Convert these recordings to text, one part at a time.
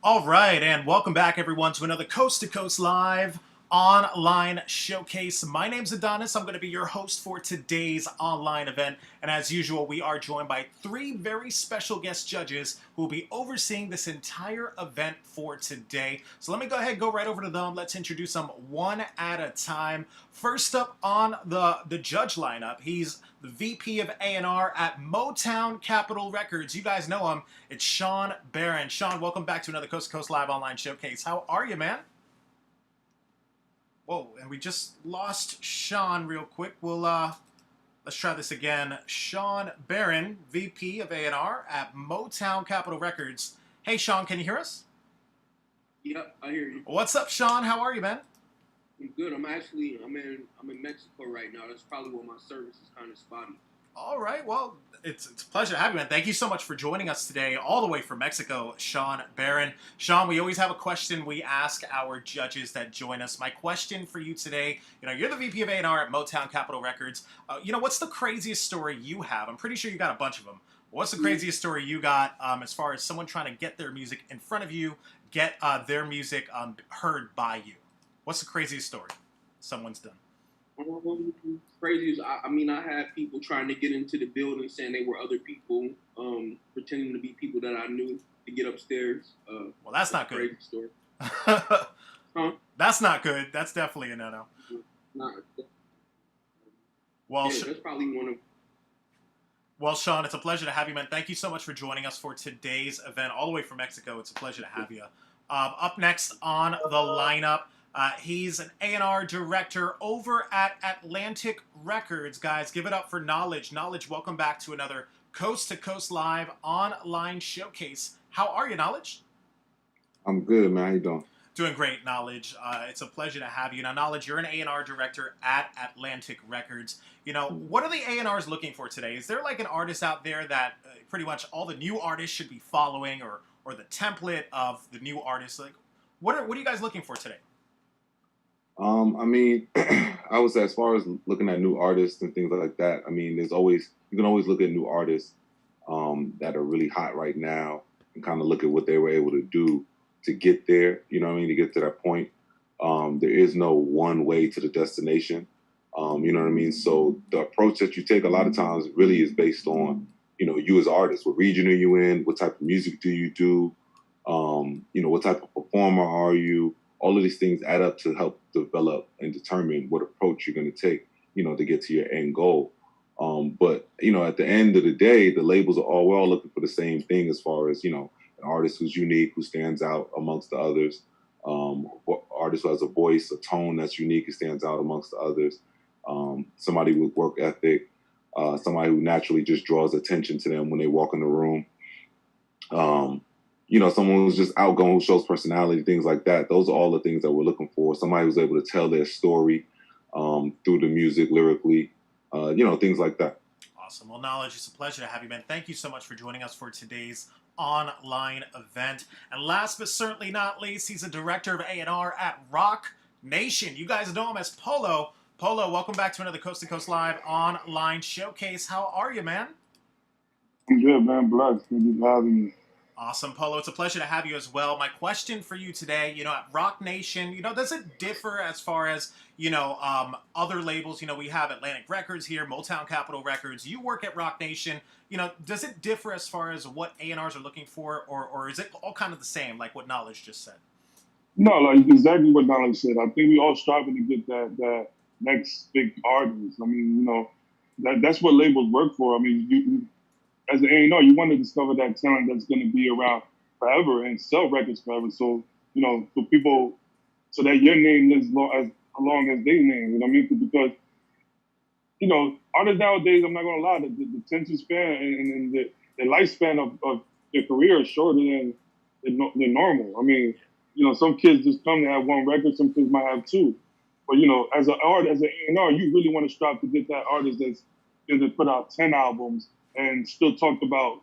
All right, and welcome back, everyone, to another Coast to Coast Live online showcase. My name's Adonis. I'm going to be your host for today's online event. And as usual, we are joined by three very special guest judges who will be overseeing this entire event for today. So let me go ahead and go right over to them. Let's introduce them one at a time. First up on the judge lineup, he's the VP of A&R at Motown Capitol Records. You guys know him. It's SHAWN BARRON. SHAWN, welcome back to another Coast to Coast Live online showcase. How are you, man? Whoa, and we just lost SHAWN real quick. Let's try this again. SHAWN BARRON, VP of A&R at Motown Capitol Records. Hey, SHAWN, can you hear us? Yep, I hear you. What's up, SHAWN? How are you, man? I'm good. I'm in Mexico right now. That's probably where my service is kind of spotty. All right. Well, it's a pleasure to have you, man. Thank you so much for joining us today, all the way from Mexico, SHAWN BARRON. SHAWN, we always have a question we ask our judges that join us. My question for you today, you're the VP of A&R at Motown Capitol Records. What's the craziest story you have? I'm pretty sure you got a bunch of them. What's the craziest story you got as far as someone trying to get their music in front of you, get their music heard by you? What's the craziest story someone's done? Crazy is, I had people trying to get into the building saying they were other people, pretending to be people that I knew to get upstairs. Well, that's not good. Crazy story. Huh? That's not good. That's definitely a no-no. Not, well, yeah, that's probably one of. Well, SHAWN, it's a pleasure to have you, man. Thank you so much for joining us for today's event, all the way from Mexico. It's a pleasure to have you. Up next on the lineup, he's an A&R director over at Atlantic Records. Guys, give it up for Knowledge. Knowledge, welcome back to another Coast to Coast Live online showcase. How are you, Knowledge? I'm good, man. How you doing? Doing great, Knowledge. It's a pleasure to have you. Now, Knowledge, you're an A&R director at Atlantic Records. What are the A&Rs looking for today? Is there like an artist out there that pretty much all the new artists should be following, or the template of the new artists? Like, what are you guys looking for today? I would say as far as looking at new artists and things like that, you can always look at new artists that are really hot right now and kind of look at what they were able to do to get there, to get to that point. There is no one way to the destination, So the approach that you take a lot of times really is based on, you as an artist. What region are you in? What type of music do you do? What type of performer are you? All of these things add up to help develop and determine what approach you're going to take, to get to your end goal. But at the end of the day, the labels we're all looking for the same thing as far as, an artist who's unique, who stands out amongst the others, artist who has a voice, a tone that's unique and stands out amongst the others, somebody with work ethic, somebody who naturally just draws attention to them when they walk in the room. Someone who's just outgoing, who shows personality, things like that. Those are all the things that we're looking for. Somebody who's able to tell their story through the music, lyrically, things like that. Awesome. Well, Knowledge, it's a pleasure to have you, man. Thank you so much for joining us for today's online event. And last but certainly not least, he's a director of A&R at Rock Nation. You guys know him as Polo. Polo, welcome back to another Coast to Coast Live online showcase. How are you, man? I'm good, man. Blessed. Thank you for having me. Awesome, Polo. It's a pleasure to have you as well. My question for you today, at Rock Nation, does it differ as far as, other labels? We have Atlantic Records here, Motown Capitol Records. You work at Rock Nation. Does it differ as far as what A&Rs are looking for, or is it all kind of the same, like what Knowledge just said? No, like exactly what Donald said. I think we all striving to get that next big artist. That's what labels work for. You as an A&R, you want to discover that talent that's going to be around forever and sell records forever. So, for people, so that your name lives long as their name, Because, artists nowadays, I'm not going to lie, the attention span and the lifespan of their career is shorter than normal. Some kids just come to have one record, some kids might have two. But, as an A&R, you really want to strive to get that artist that's going to put out 10 albums and still talked about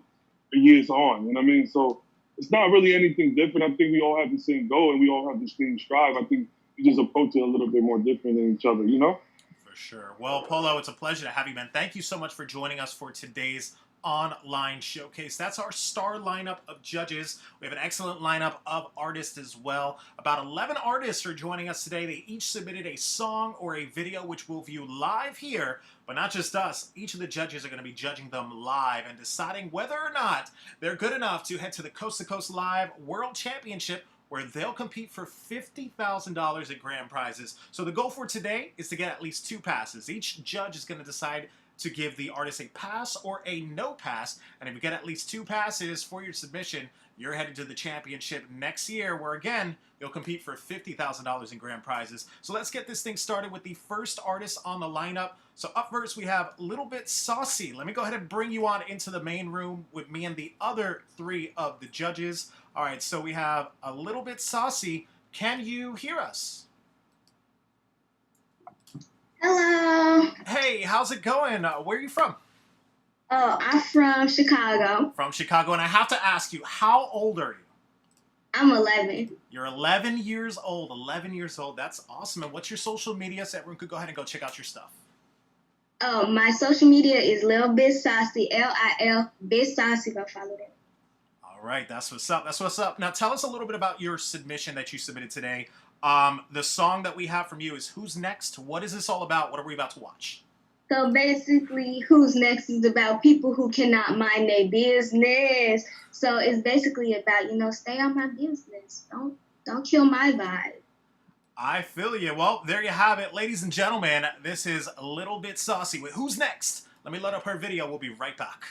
for years on, So it's not really anything different. I think we all have the same goal and we all have the same strive. I think we just approach it a little bit more different than each other, For sure. Well, Polo, it's a pleasure to have you, man. Thank you so much for joining us for today's Online Showcase. That's our star lineup of judges. We have an excellent lineup of artists as well. About 11 artists are joining us today. They each submitted a song or a video which we'll view live here, but not just us. Each of the judges are going to be judging them live and deciding whether or not they're good enough to head to the Coast to Coast Live World Championship, where they'll compete for $50,000 in grand prizes. So the goal for today is to get at least 2 passes. Each judge is going to decide to give the artist a pass or a no pass, and if you get at least 2 passes for your submission, you're headed to the championship next year, where again, you'll compete for $50,000 in grand prizes. So let's get this thing started with the first artist on the lineup. So up first, we have Little Bit Saucy. Let me go ahead and bring you on into the main room with me and the other 3 of the judges. All right, so we have a Little Bit Saucy. Can you hear us? Hello. Hey, how's it going? Where are you from? Oh, I'm from Chicago. From Chicago, and I have to ask you, how old are you? I'm 11. You're 11 years old. 11 years old. That's awesome. And what's your social media so everyone could go ahead and go check out your stuff? Oh, my social media is Lil Bit Saucy, Lil Bit Saucy. Go follow that. All right, that's what's up. That's what's up. Now, tell us a little bit about your submission that you submitted today. The song that we have from you is Who's Next? What is this all about? What are we about to watch? So basically, Who's Next is about people who cannot mind their business. So it's basically about, stay on my business. Don't kill my vibe. I feel you. Well, there you have it. Ladies and gentlemen, this is a Little Bit Saucy with Who's Next? Let me load up her video. We'll be right back.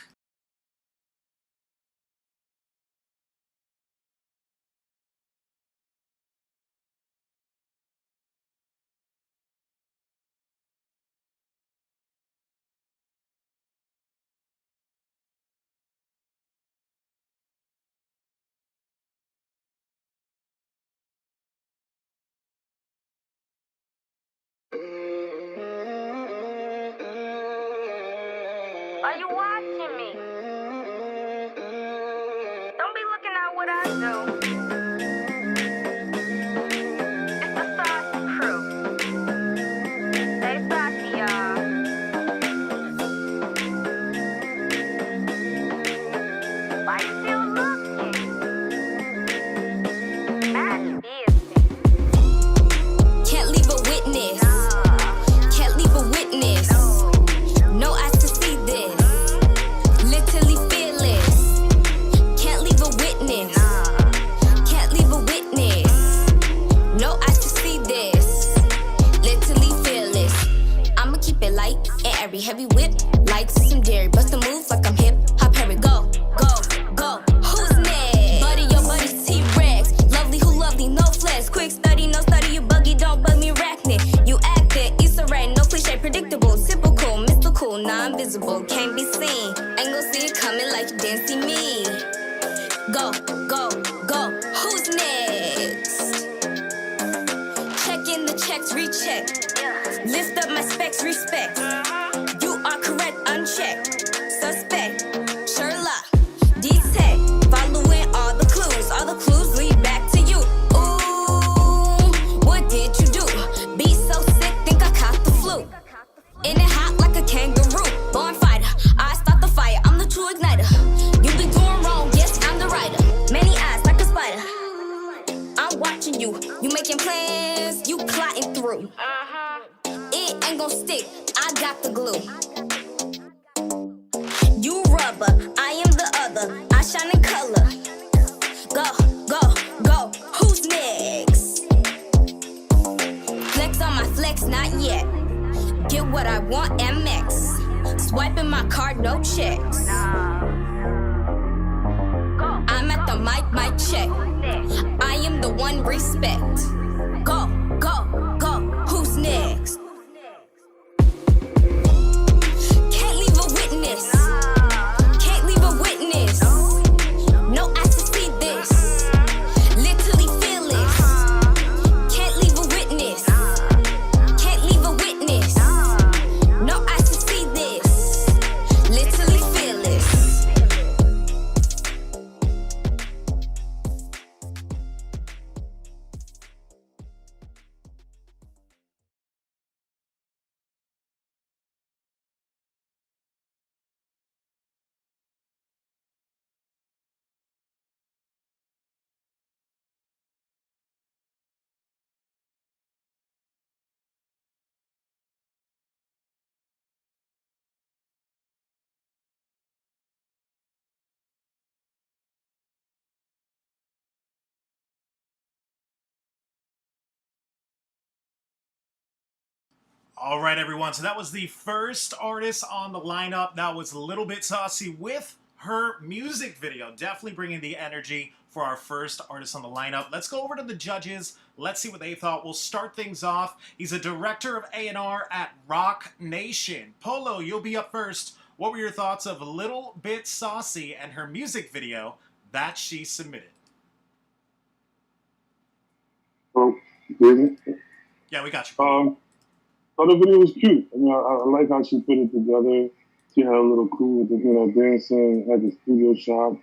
Are you watching me? Don't be looking at what I do. It's the Saucy Crew. Stay saucy, y'all. Why you still looking? Mad business. Can't leave a witness. Can't leave a witness. No eyes to see this. Literally fearless. Can't leave a witness. Can't leave a witness. No eyes to see this. Literally fearless. I'ma keep it light and airy. Heavy whip like some dairy. Bust a move like I'm hip. Hop, Harry, go, go, go. Who's next? Buddy, your buddy's T-Rex. Lovely, who lovely, no flex. Quick study, no study, you buggy, don't bug me, arachnid. You acting, Issa Rae, no cliche, predictable, typical, mystical, non-visible, can't be seen. Ain't gon' see it coming like you didn't see me. Go, go, go. Who's next? Checking the checks, recheck. Lift up my specs, respect. You are correct, unchecked. Suspect, Sherlock, detect. Following all the clues lead back to you. Ooh, what did you do? Be so sick, think I caught the flu. In it hot like a kangaroo. Born fighter, I start the fire, I'm the true igniter. You be doing wrong, yes, I'm the writer. Many eyes like a spider. I'm watching you, you making plans, you plotting through. It ain't gon' stick, I got the glue. You rubber, I am the other, I shine in color. Go, go, go, who's next? Flex on my flex, not yet. Get what I want, MX. Swiping my card, no checks. I'm at the mic check. I am the one, respect. Go, go, go, who's next? Can't leave a witness. Can't leave a witness. No eyes to see this. Literally fearless. Can't leave a witness. Can't leave a witness. No eyes to see this. Literally fearless. All right, everyone. So that was the first artist on the lineup. That was Little Bit Saucy with her music video. Definitely bringing the energy for our first artist on the lineup. Let's go over to the judges. Let's see what they thought. We'll start things off. He's a director of A&R at Rock Nation. Polo, you'll be up first. What were your thoughts of Little Bit Saucy and her music video that she submitted? Oh, really? Yeah, we got you. So the video was cute. I mean, I like how she put it together. She had a little crew with the, dancing, had the studio shot.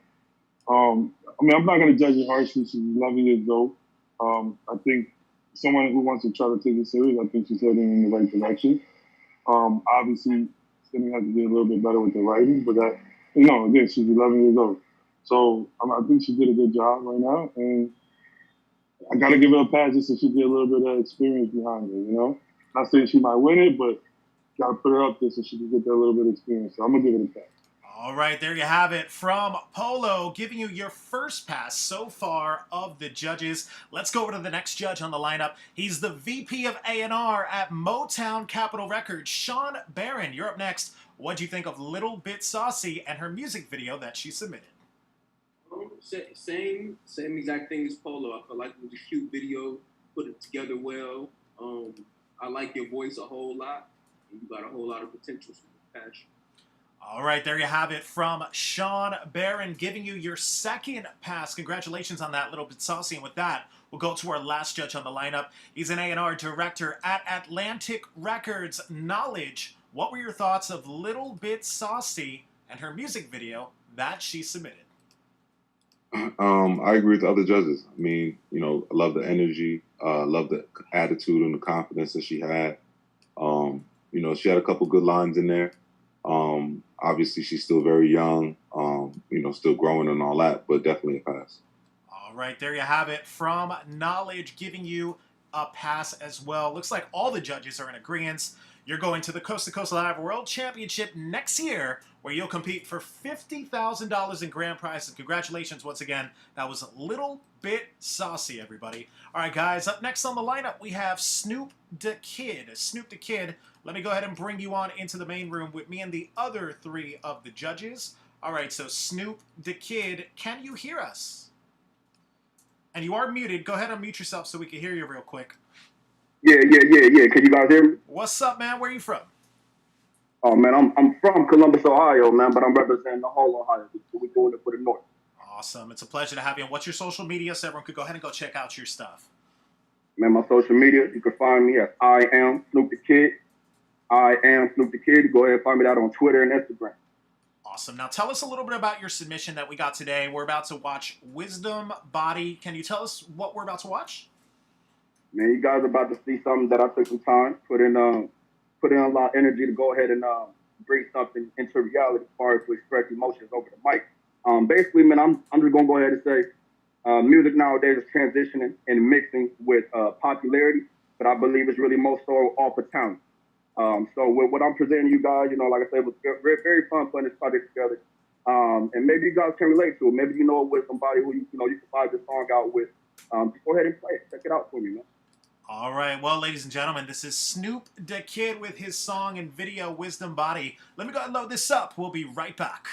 I mean, I'm not going to judge her harshly. She's 11 years old. I think someone who wants to try to take it serious, I think she's heading in the right direction. Obviously, she's going to have to get a little bit better with the writing, but that, again, she's 11 years old. So I think she did a good job right now, and I got to give her a pass just so she get a little bit of experience behind her, Not saying she might win it, but got to put her up there so she can get that little bit of experience. So I'm going to give it a pass. All right, there you have it from Polo, giving you your first pass so far of the judges. Let's go over to the next judge on the lineup. He's the VP of A&R at Motown Capitol Records, SHAWN. BARRON, you're up next. What do you think of Little Bit Saucy and her music video that she submitted? Same exact thing as Polo. I feel like it was a cute video, put it together well. I like your voice a whole lot, and you got a whole lot of potential for passion. All right, there you have it from SHAWN. BARRON, giving you your second pass. Congratulations on that, Little Bit Saucy. And with that, we'll go to our last judge on the lineup. He's an A&R director at Atlantic Records. Knowledge, what were your thoughts of Little Bit Saucy and her music video that she submitted? I agree with the other judges. I mean, I love the energy, love the attitude and the confidence that she had. She had a couple good lines in there. Obviously, she's still very young, still growing and all that, but definitely a pass. All right, there you have it from Knowledge, giving you a pass as well. Looks like all the judges are in agreement. You're going to the Coast to Coast Live World Championship next year, where you'll compete for $50,000 in grand prizes. Congratulations once again. That was Little Bit Saucy, everybody. All right, guys, up next on the lineup, we have Snoop Da Kid. Snoop Da Kid, let me go ahead and bring you on into the main room with me and the other three of the judges. All right, so Snoop Da Kid, can you hear us? And you are muted. Go ahead and mute yourself so we can hear you real quick. Yeah. Can you guys hear me? What's up, man? Where are you from? Oh, man, I'm from Columbus, Ohio, man, but I'm representing the whole Ohio. So we're doing it for the North. Awesome. It's a pleasure to have you. And what's your social media so everyone could go ahead and go check out your stuff? Man, my social media, you can find me at I am Snoop the Kid. I am Snoop the Kid. Go ahead and find me out on Twitter and Instagram. Awesome. Now tell us a little bit about your submission that we got today. We're about to watch Wisdom Body. Can you tell us what we're about to watch? Man, you guys are about to see something that I took some time, put in a lot of energy to go ahead and bring something into reality as far as to express emotions over the mic. Basically, man, I'm just gonna go ahead and say music nowadays is transitioning and mixing with popularity, but I believe it's really most so off of talent. So with what I'm presenting you guys, like I said, it was very, very fun putting this project together. And maybe you guys can relate to it. Maybe you know it with somebody who you can vibe this song out with. Just go ahead and play it. Check it out for me, man. All right. Well, ladies and gentlemen, this is Snoop Da Kid with his song and video, Wisdom Body. Let me go ahead and load this up. We'll be right back.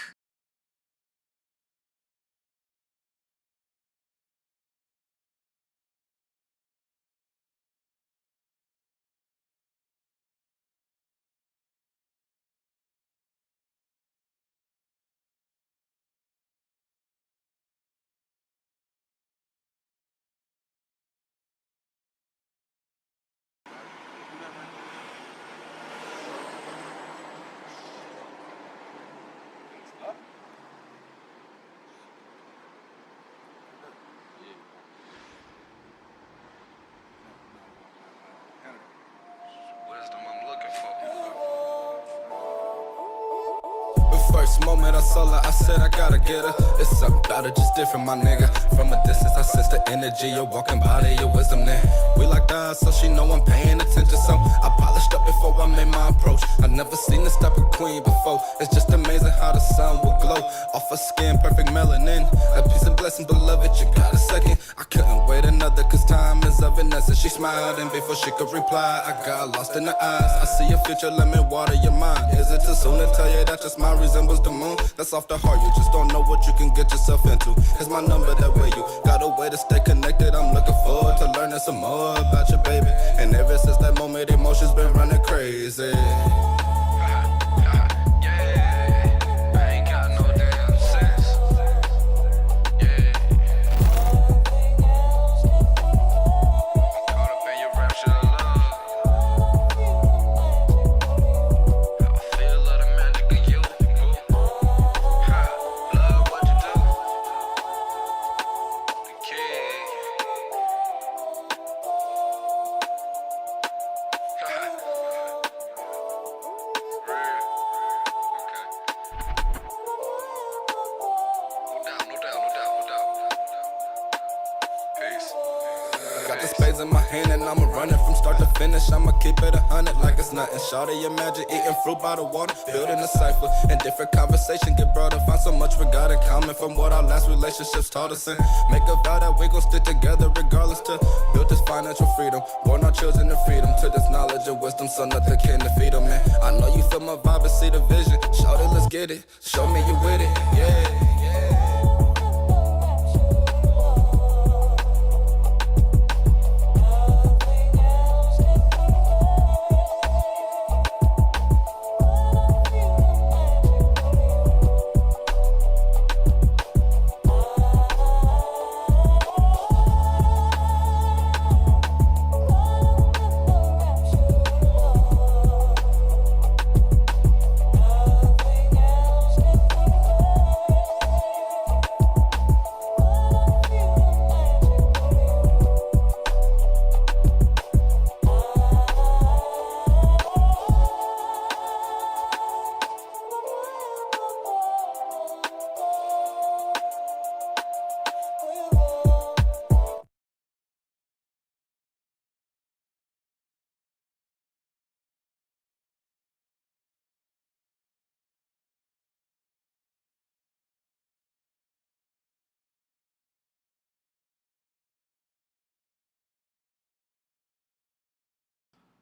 First moment I saw her, I said I gotta get her. It's something about her, just different, my nigga. From a distance, I sense the energy. You're walking body, your wisdom there. We like that, so she know I'm paying attention. So I polished up before I made my approach. I never seen this type of queen before. It's just amazing how the sun will glow off her skin, perfect melanin. A piece of blessing, beloved, you got a second. I couldn't wait another another, cause time is of an essence. She smiled, and before she could reply, I got lost in her eyes. I see your future, let me water your mind. Is it too soon to tell you that your smile resembles the moon? That's off the heart, you just don't know what you can get yourself into. Cause my number that way, you got a way to stay connected. I'm looking forward to learning some more about you, baby. And ever since that moment, emotions been running crazy. In my hand and I'ma run it from start to finish. I'ma keep it 100 like it's nothing. Shawty, imagine eating fruit by the water, building a cipher, and different conversation get broader. Find so much we got in common from what our last relationships taught us. And make a vow that we gon' stick together regardless. To build this financial freedom, born our children to freedom, to this knowledge and wisdom, so nothing can defeat them. Man, I know you feel my vibe and see the vision. Shawty, let's get it. Show me you with it. Yeah.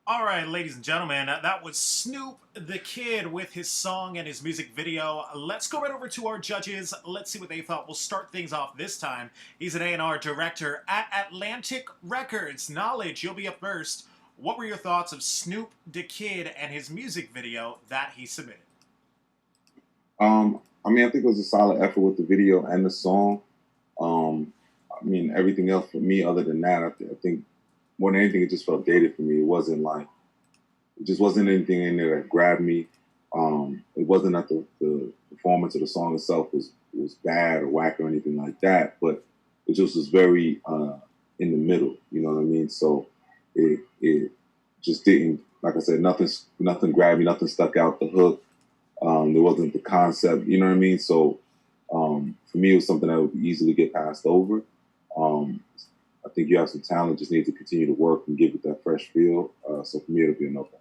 All right, ladies and gentlemen, that was Snoop the Kid with his song and his music video. Let's go right over to our judges. Let's see what they thought. We'll start things off this time. He's an A&R director at Atlantic Records. Knowledge, you'll be up first. What were your thoughts of Snoop the Kid and his music video that he submitted? I mean, I think it was a solid effort with the video and the song. I mean, everything else for me, other than that, I think more than anything, it just felt dated for me. It wasn't like, it just wasn't anything in there that grabbed me. It wasn't that the performance of the song itself was bad or whack or anything like that, but it just was very in the middle, you know what I mean? So it just didn't, like I said, nothing grabbed me, nothing stuck out the hook. There wasn't the concept, you know what I mean? So for me, it was something that would easily get passed over. I think you have some talent, just need to continue to work and give it that fresh feel. So for me, it'll be a no pass.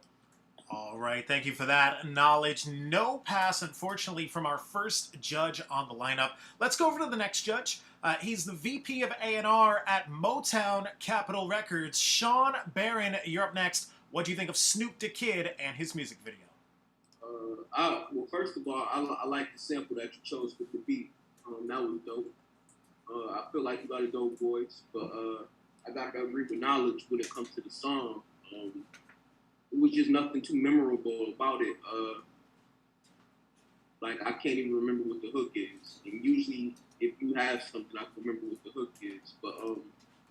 All right, thank you for that. Knowledge, no pass, unfortunately, from our first judge on the lineup. Let's go over to the next judge. He's the VP of A&R at Motown Capitol Records. SHAWN, BARRON, you're up next. What do you think of Snoop the Kid and his music video? Well, first of all, I like the sample that you chose for the beat. That was dope. I feel like you got a dope voice, but I got to agree with Knowledge when it comes to the song. It was just nothing too memorable about it. Like, I can't even remember what the hook is. And usually, if you have something, I can remember what the hook is. But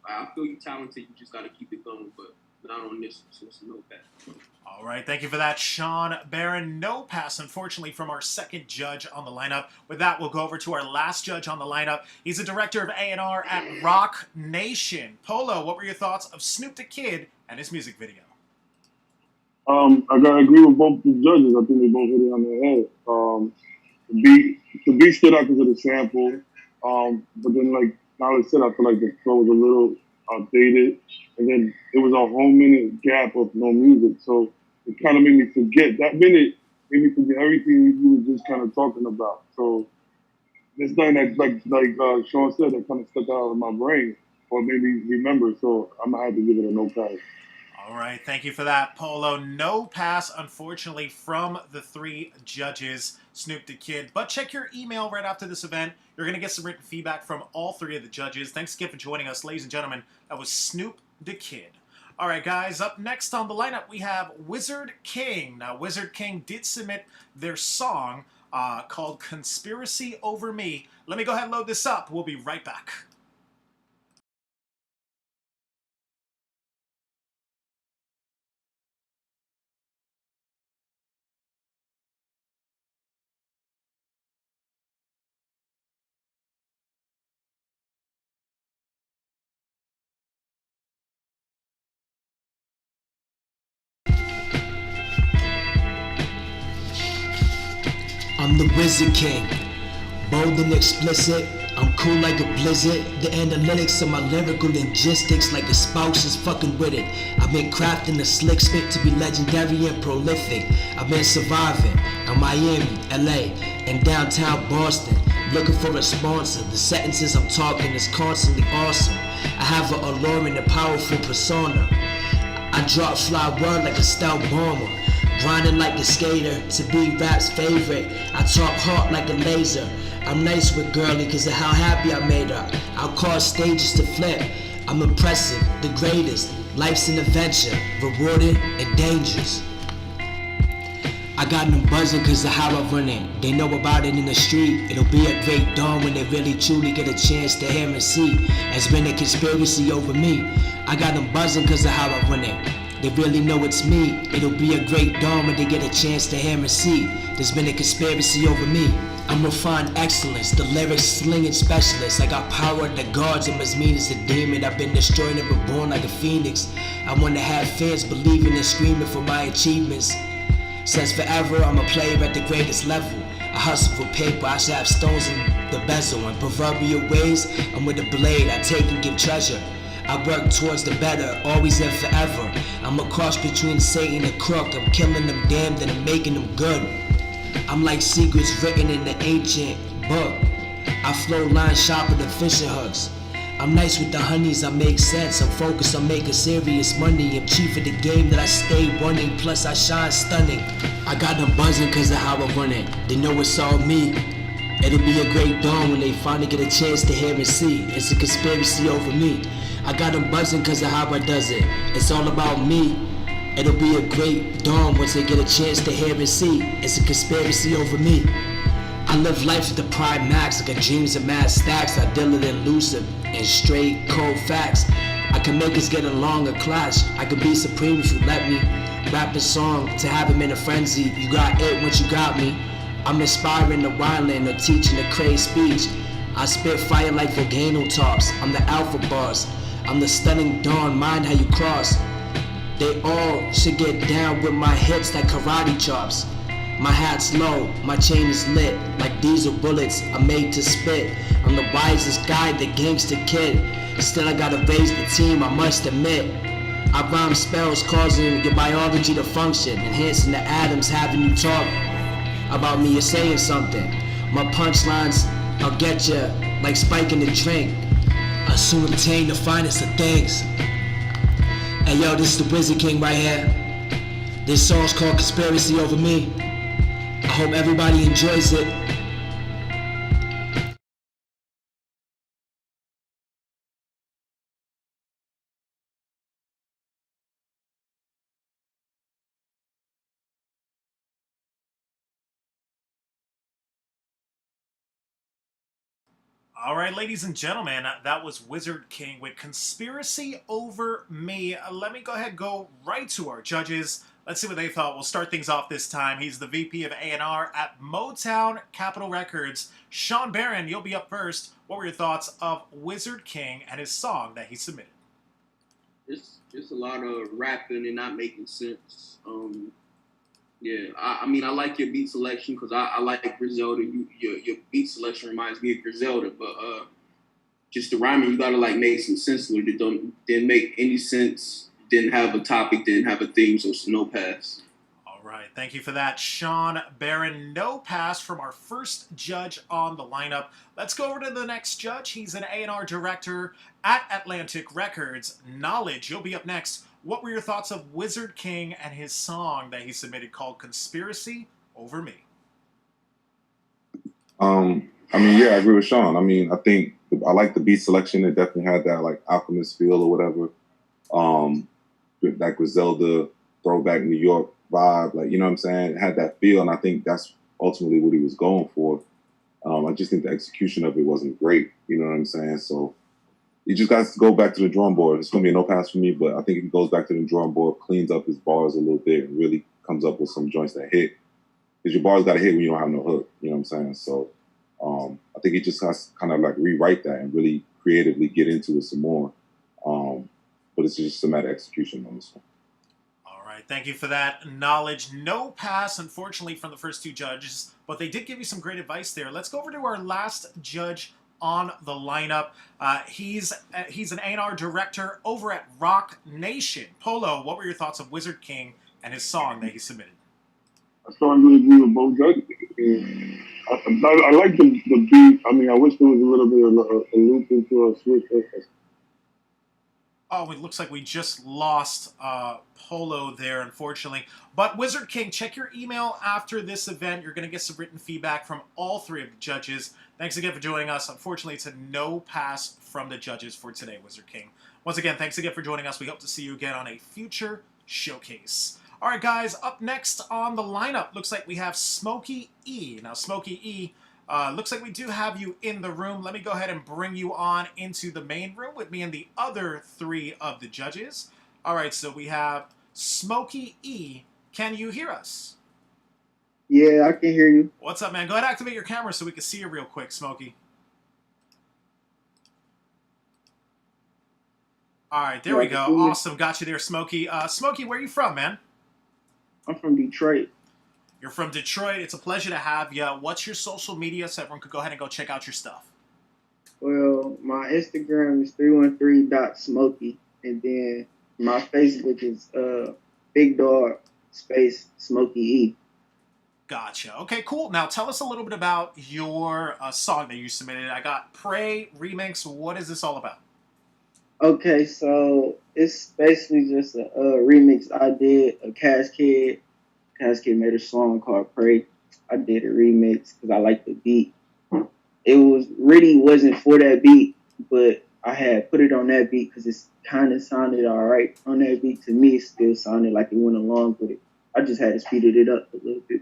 I feel you're talented. You just got to keep it going, but not on this one, so it's a no pass. All right, thank you for that, SHAWN. BARRON, no pass, unfortunately, from our second judge on the lineup. With that, we'll go over to our last judge on the lineup. He's a director of A&R at Rock Nation. Polo, what were your thoughts of Snoop the Kid and his music video? I gotta agree with both the judges. I think they both hit it on their head. The beat stood out because of the sample. But then, like Knowledge said, I feel like the flow was a little outdated. And then it was a whole minute gap of no music. So it kind of made me forget. That minute made me forget everything we were just kind of talking about. So there's nothing that, like Sean said, that kind of stuck out of my brain. or maybe remember. So I'm gonna have to give it a no pass. All right, thank you for that, Polo. No pass, unfortunately, from the 3 judges, Snoop the Kid. But check your email right after this event. You're going to get some written feedback from all 3 of the judges. Thanks again for joining us, ladies and gentlemen. That was Snoop the Kid. All right, guys, up next on the lineup, we have Wizard King. Now, Wizard King did submit their song called Conspiracy Over Me. Let me go ahead and load this up. We'll be right back. I'm the Wizard King, bold and explicit. I'm cool like a blizzard. The analytics of my lyrical linguistics, like a spouse is fucking with it. I've been crafting a slick spit to be legendary and prolific. I've been surviving in Miami, LA, and downtown Boston, looking for a sponsor. The sentences I'm talking is constantly awesome. I have an alluring and powerful persona. I drop fly word like a stout bomber, grinding like a skater to be rap's favorite. I talk hard like a laser. I'm nice with girlie cause of how happy I made her. I'll cause stages to flip. I'm impressive, the greatest. Life's an adventure, rewarded and dangerous. I got them buzzing cause of how I run it. They know about it in the street. It'll be a great dawn when they really truly get a chance to hear and see. There's been a conspiracy over me. I got them buzzing cause of how I run it. They really know it's me. It'll be a great dawn when they get a chance to hear and see. There's been a conspiracy over me. I'm refined excellence, the lyrics slinging specialist. I got power that guards, I'm as mean as a demon. I've been destroyed and reborn like a phoenix. I wanna have fans believing and screaming for my achievements. Since forever, I'm a player at the greatest level. I hustle for paper, I should have stones in the bezel. In proverbial ways, I'm with a blade, I take and give treasure. I work towards the better, always and forever. I'm a cross between Satan and crook. I'm killing them damned and I'm making them good. I'm like secrets written in the ancient book. I flow lines sharper than fishing hooks. I'm nice with the honeys, I make sense. I'm focused on making serious money. I'm chief of the game that I stay running, plus I shine stunning. I got them buzzing cause of how I run it. They know it's all me. It'll be a great dawn when they finally get a chance to hear and see. It's a conspiracy over me. I got them buzzing cause of how I does it. It's all about me. It'll be a great dawn once they get a chance to hear and see. It's a conspiracy over me. I live life at the prime max, like a dreams of mad stacks. I deal it elusive and straight cold facts. I can make us get along or clash. I can be supreme if you let me. Rap a song to have him in a frenzy. You got it once you got me. I'm inspiring the wildland or teaching a crazy speech. I spit fire like volcano tops. I'm the alpha boss. I'm the stunning dawn, mind how you cross. They all should get down with my hips like karate chops. My hat's low, my chain is lit. Like diesel bullets, I'm made to spit. I'm the wisest guy, the gangster kid. Still I gotta raise the team, I must admit. I rhyme spells causing your biology to function. Enhancing the atoms, having you talk about me, you're saying something. My punchlines, I'll get ya like Spike in the drink. I soon obtain the finest of things. Hey yo, this is the Wizard King right here. This song's called Conspiracy Over Me. I hope everybody enjoys it. All right, ladies and gentlemen, that was Wizard King with Conspiracy Over Me. Let me go ahead and go right to our judges. Let's see what they thought. We'll start things off this time. He's the VP of A&R at Motown Capitol Records. Sean Barron, you'll be up first. What were your thoughts of Wizard King and his song that he submitted? It's a lot of rapping and not making sense. Yeah, I mean, I like your beat selection because I like Griselda. Your beat selection reminds me of Griselda, but just the rhyming, you gotta like make some sense with it. Didn't make any sense. Didn't have a topic. Didn't have a theme. So it's no pass. All right. right, thank you for that, Sean Barron. No pass from our first judge on the lineup. Let's go over to the next judge. He's an A&R director at Atlantic Records. Knowledge, you'll be up next. What were your thoughts of Wizard King and his song that he submitted called Conspiracy Over Me? I mean, yeah, I agree with Sean. I mean, I think I like the beat selection. It definitely had that like Alchemist feel or whatever. That Griselda throwback New York vibe, like, you know what I'm saying? It had that feel, and I think that's ultimately what he was going for. I just think the execution of it wasn't great, you know what I'm saying? So he just got to go back to the drawing board. It's going to be a no pass for me, but I think if he goes back to the drawing board, cleans up his bars a little bit, and really comes up with some joints that hit. Because your bars got to hit when you don't have no hook, you know what I'm saying? So I think he just has to kind of like rewrite that and really creatively get into it some more. But it's just a matter of execution on this one. All right, thank you for that, Knowledge. No pass, unfortunately, from the first two judges, but they did give you some great advice there. Let's go over to our last judge on the lineup. He's an A&R director over at Rock Nation. Polo, what were your thoughts of Wizard King and his song that he submitted? I strongly agree with both judges. I like the beat. I mean, I wish there was a little bit of a loop into a switch. Oh, it looks like we just lost Polo there, unfortunately. But Wizard King, check your email after this event. You're going to get some written feedback from all three of the judges. Thanks again for joining us. Unfortunately, it's a no pass from the judges for today, Wizard King. Once again, thanks again for joining us. We hope to see you again on a future showcase. All right, guys, up next on the lineup, looks like we have Smokey E. Now, Smokey E, looks like we do have you in the room. Let me go ahead and bring you on into the main room with me and the other three of the judges. All right, so we have Smokey E. Can you hear us? Yeah, I can hear you. What's up, man? Go ahead and activate your camera so we can see you real quick, Smokey. All right, there we go. Awesome. Got you there, Smokey. Smokey, where are you from, man? I'm from Detroit. You're from Detroit. It's a pleasure to have you. What's your social media so everyone could go ahead and go check out your stuff? Well, my Instagram is 313.smokey, and then my Facebook is Big Dog Space Smokey E. Gotcha. Okay, cool. Now tell us a little bit about your song that you submitted. I got Pray Remix. What is this all about? Okay, so it's basically just a remix I did. A Cash Kid made a song called Pray. I did a remix because I like the beat. It wasn't for that beat, but I had put it on that beat because it kind of sounded all right on that beat. To me, it still sounded like it went along with it. I just had to speed it up a little bit.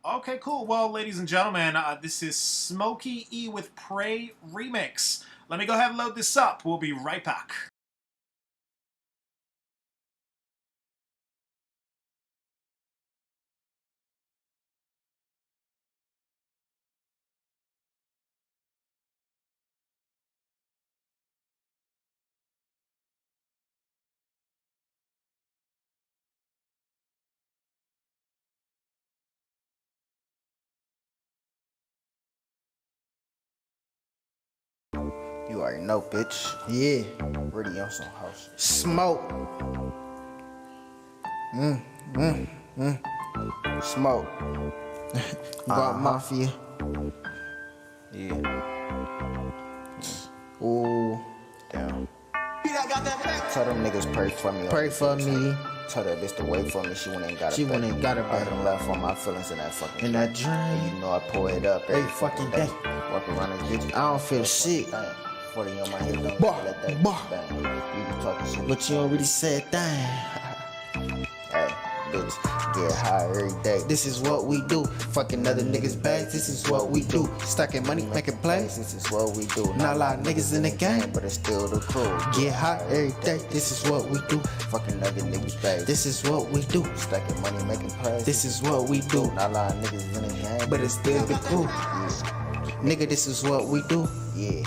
Okay, cool. Well, ladies and gentlemen, this is Smokey E with Pray Remix. Let me go ahead and load this up. We'll be right back. You already know, bitch. Yeah. Really on some house. Smoke. Smoke. Got Mafia. Yeah. Ooh. Damn. Tell them niggas pray for me. Pray for me. Tell her this the way for me. She went and got it. She went and got it I back. done left on my feelings in that fucking In that dream. And you know I pour it up Every fucking day. Walk around this bitch. I don't feel shit. 40 on my hip. Don't Bah, let that bah. bang. You be talking shit. But you don't really say a thing. Hey, bitch, get high every day. This is what we do. Fucking other niggas' bags. This is what we do. Stacking money, making plays. This is what we do. Not a lot of niggas in the game, but it's still the crew. Get hot every day. This is what we do. Fucking other niggas' bags. This is what we do. Stacking money, making plays. This is what we do. Not a lot of niggas in the game, But it's still the crew. yeah. Nigga, this is what we do. Yeah,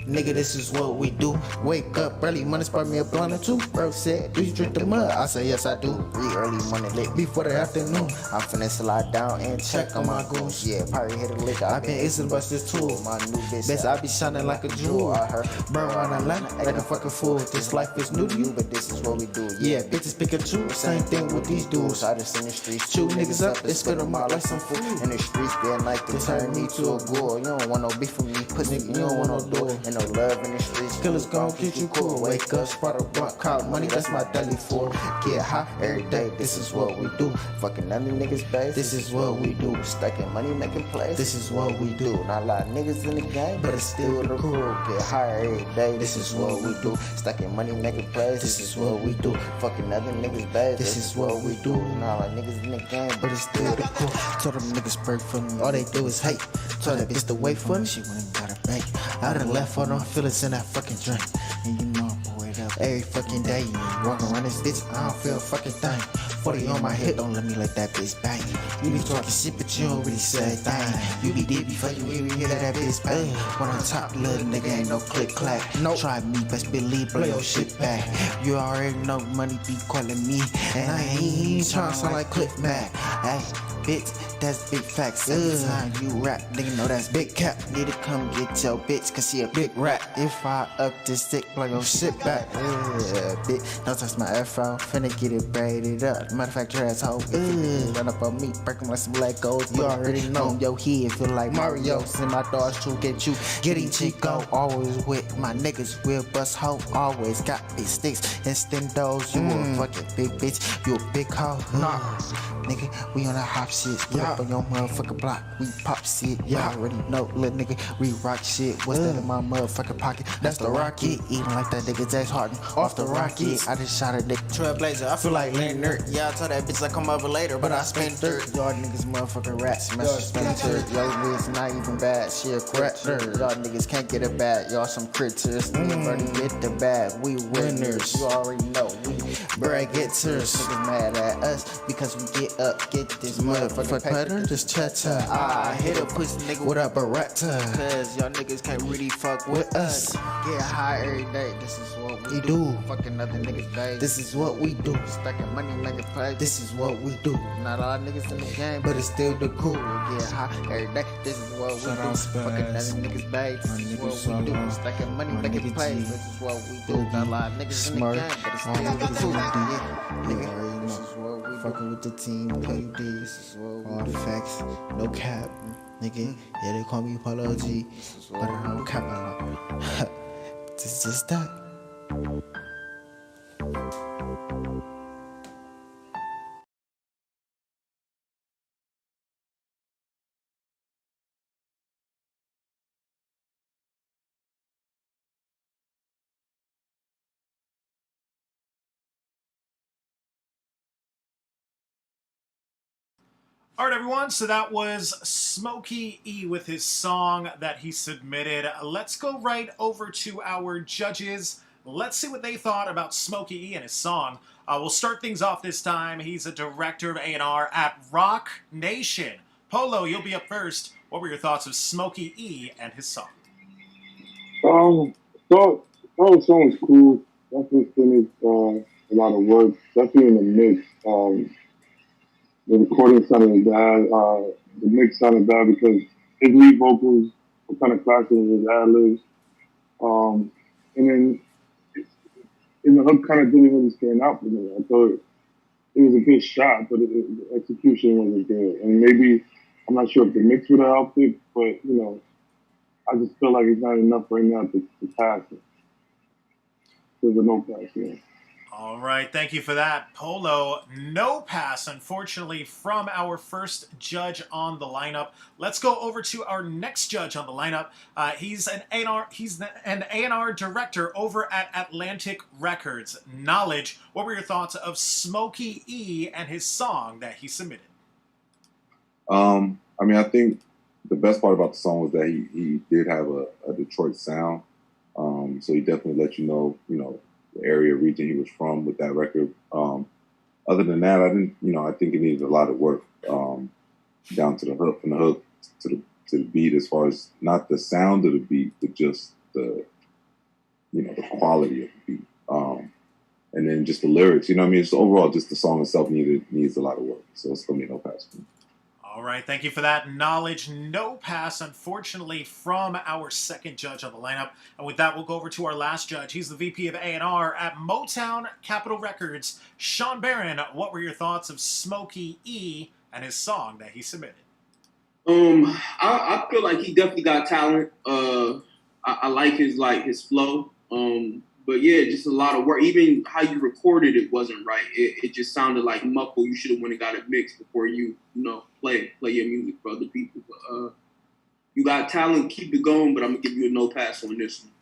Nigga, this is what we do. Wake up early, money spark me a blunt or two. Bro said, do you drink the mud? I say, yes, I do. Real early morning lit before the afternoon. I'm finna slide down and check on my goons. Yeah, probably hit a lick. I been instant bust this tool. My new bitch, I be shining like a jewel. I heard burn around Atlanta like a fucking fool. This life is new to you, but this is what we do. Yeah, bitches pick and choose. Same thing with these dudes. I just in the streets, chew niggas up and spit them out like some food. In the streets, being like to turn me to a ghoul. You don't want no beef from me, pussy. You don't want no door. And no love in the streets. Killers gon' get you cool. Wake up, spot a blunt, call money. That's my daily fool. Get high every day. This is what we do. Fucking other niggas, babe. This is what we do. Stacking money, making plays. This is what we do. Not a lot of niggas in the game, but it's still the crew. Get high every day. This is what we do. Stacking money, making plays. This is what we do. Fucking other niggas, babe. This is what we do. Not a lot of niggas in the game, but it's still the crew. Told them niggas break for me. All they do is hate. Told that bitch to wait for me. She went and got a bank. I done left all them feelings in that fucking drink. And you know I'm buoyed up every fucking day. Walking around this bitch, I don't feel a fucking thing. 40 on my hip, don't let me let that bitch bang. You be talking shit, but you don't really say a thing. You be dead before you even hear that bitch bang. When on top, little nigga ain't no click clack. No, try me, best believe, blow your shit back. You already know money be calling me, and I ain't tryna sound like Click Mac. Hey, bitch, that's big facts. Every time you rap, nigga know that's big cap. Need to come get your bitch, cause she a big rat. If I up this stick, blow your shit back. Bitch, don't touch my afro, finna get it braided up. Matter of fact, your asshole, run up on me, break 'em like some Legos. You already know your head feel like Mario. Send my dogs to get you, getting Chico. Always with my niggas, real bust hoe. Always got big sticks and stendos. You a fucking big bitch, you a big hoe. Nah, nigga, we on that hop shit. Pull up on your motherfucking block, we pop shit. Yeah, I already know, little nigga, we rock shit. What's that in my motherfucking pocket? That's the rocket. Eating like that nigga James Harden off the rocket. I just shot a nigga Trailblazer. I feel like Leonard. Yeah, I told that bitch I come over later, but I spent dirt. Y'all niggas motherfucking rats, smash Spencer. Y'all niggas not even bad, she a cracker. Y'all niggas can't get it bad, y'all some critters. Niggas already get the bad, we winners. You already know, we braggers. Niggas mad at us because we get up, get this motherfucking paper. Just cha-cha. I hit a pussy nigga with a beretta. Cause y'all niggas can't really fuck with us. Get high every day, this is what we do. Fucking other niggas day, this is what we do. Stacking money, making play, this is what we do. Not a lot of niggas in the game, but it's still the cool. Get high every day, this is what we do. Fucking other niggas day, this is what we do. Stacking money, making play, this is what we do. Not a lot of niggas in the game, but it's still the cool. Yeah, nigga, this is what we do. Fucking with the team, play this is what we do. All the facts, no cap, nigga. Yeah, they call me Polo G, but I don't cap a lot. This is just that. All right, everyone, so that was Smokey E with his song that he submitted. Let's go right over to our judges. Let's see what they thought about Smokey E and his song. We'll start things off this time. He's a director of A&R at Rock Nation. Polo, you'll be up first. What were your thoughts of Smokey E and his song? So that song was cool. Definitely finished a lot of work. Definitely in the mix. The recording sounded bad. The mix sounded bad because his lead vocals were kind of clashing with his ad-libs. And then in the hook kind of didn't really stand out for me. I thought it was a good shot, but the execution wasn't good. And maybe, I'm not sure if the mix would have helped it, but, I just feel like it's not enough right now to pass it. There's a no pass here. All right, thank you for that, Polo. No pass, unfortunately, from our first judge on the lineup. Let's go over to our next judge on the lineup. He's an A&R director over at Atlantic Records. Knowledge. What were your thoughts of Smokey E and his song that he submitted? I think the best part about the song was that he did have a Detroit sound. So he definitely let you know, the area, region he was from with that record. Other than that, I think it needed a lot of work down to the hook, from the hook to the beat, as far as not the sound of the beat, but just the the quality of the beat. And then just the lyrics, you know what I mean? Just overall, just the song itself needs a lot of work. So it's going to be no pass for me. All right, thank you for that knowledge. No pass, unfortunately, from our second judge on the lineup. And with that, we'll go over to our last judge. He's the VP of A&R at Motown Capitol Records, SHAWN Barron. What were your thoughts of Smokey E and his song that he submitted? I feel like he definitely got talent. I like his flow. But yeah, just a lot of work. Even how you recorded it wasn't right. It just sounded like muffled. You should have went and got it mixed before you play your music for other people. But you got talent, keep it going. But I'm gonna give you a no pass on this one.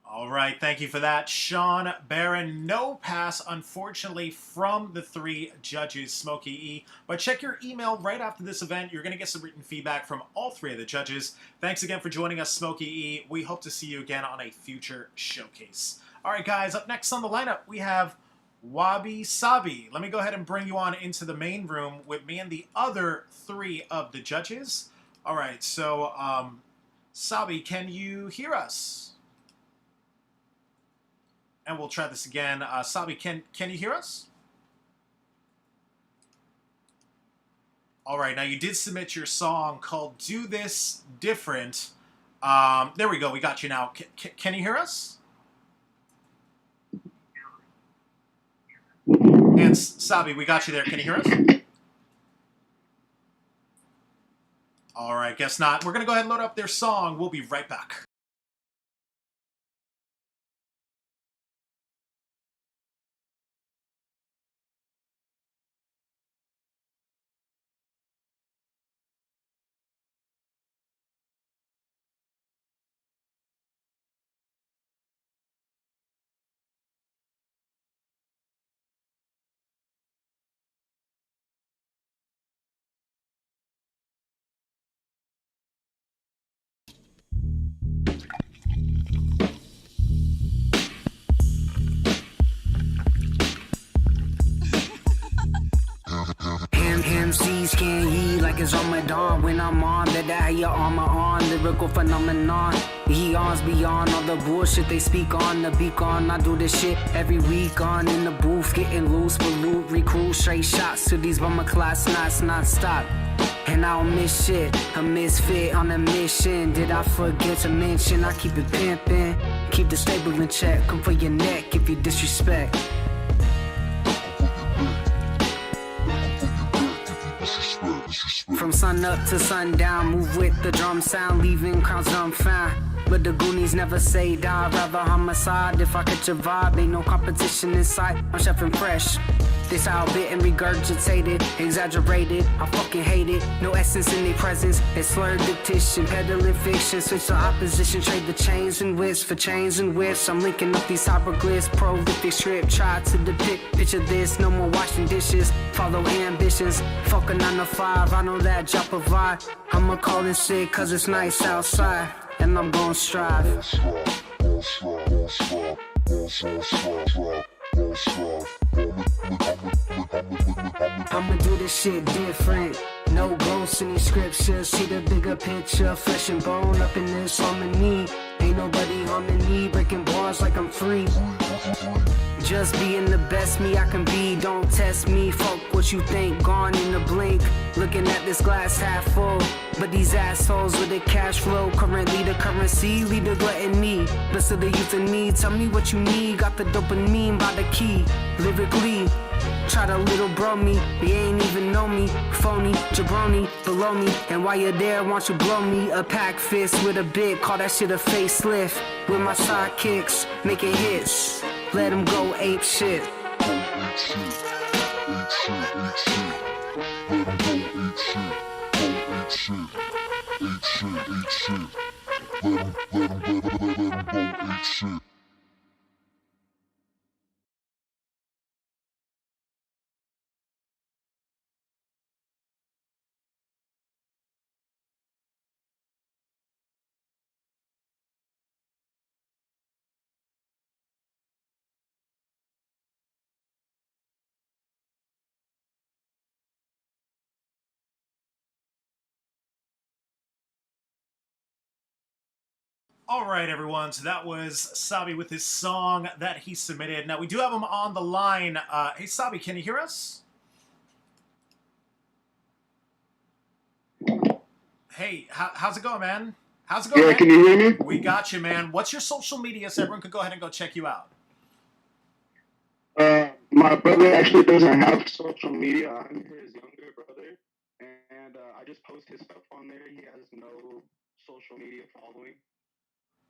All right, thank you for that, SHAWN Barron. No pass, unfortunately, from the three judges, Smokey E. But check your email right after this event. You're going to get some written feedback from all three of the judges. Thanks again for joining us, Smokey E. We hope to see you again on a future showcase. All right, guys, up next on the lineup, we have Wabi Sabi. Let me go ahead and bring you on into the main room with me and the other three of the judges. All right, so, Sabi, can you hear us? And we'll try this again. Sabi, can you hear us? All right, now you did submit your song called Do This Different. There we go, we got you now. Can you hear us? And Sabi, we got you there. Can you hear us? All right, guess not. We're going to go ahead and load up their song. We'll be right back. MCs can't heat like it's Ramadan. When I'm on, better have your armor on. Lyrical phenomenon. Eons beyond all the bullshit they speak on. The beacon, I do this shit every week on. In the booth, getting loose with loot. Recruit straight shots to these bummer class knots not stop. And I don't miss shit, a misfit on a mission. Did I forget to mention I keep it pimpin'? Keep the stable in check, come for your neck if you disrespect. From sun up to sundown, move with the drum sound, leaving crowds dumbfound. But the Goonies never say die, rather homicide. If I catch a vibe, ain't no competition in sight. I'm chefing fresh. This how bit and regurgitated, exaggerated. I fucking hate it. No essence in their presence. It's slurred dictation, peddling fiction. Switch to opposition, trade the chains and whips for chains and whips. I'm linking up these hieroglyphs, prolific script. Try to depict, picture this. No more washing dishes. Follow ambitions. Fuck a 9 to 5. I know that drop a vibe. I'ma call in sick cause it's nice outside. And I'm gon' strive. I'ma do this shit different. No ghosts in these scriptures. See the bigger picture. Flesh and bone up in this harmony. Ain't nobody harming me. Breaking bars like I'm free. Just being the best me I can be. Don't test me. Fuck what you think. Gone in a blink. Looking at this glass half full. But these assholes with the cash flow. Currently the currency. Lead the gluttony. But still the youth in me. Tell me what you need. Got the dopamine by the key. Lyrically. Try to little bro me, you ain't even know me. Phony, jabroni, below me. And while you're there, won't you blow me a pack fist with a bit? Call that shit a facelift. With my sidekicks, making hits. Let them go ape shit. Let 'em go eat shit. All right, everyone. So that was Sabi with his song that he submitted. Now we do have him on the line. Hey, Sabi, can you hear us? Hey, how's it going, man? How's it going? Yeah, man? can you hear me? We got you, man. What's your social media so everyone could go ahead and go check you out? My brother actually doesn't have social media. I'm his younger brother, and I just post his stuff on there. He has no social media following.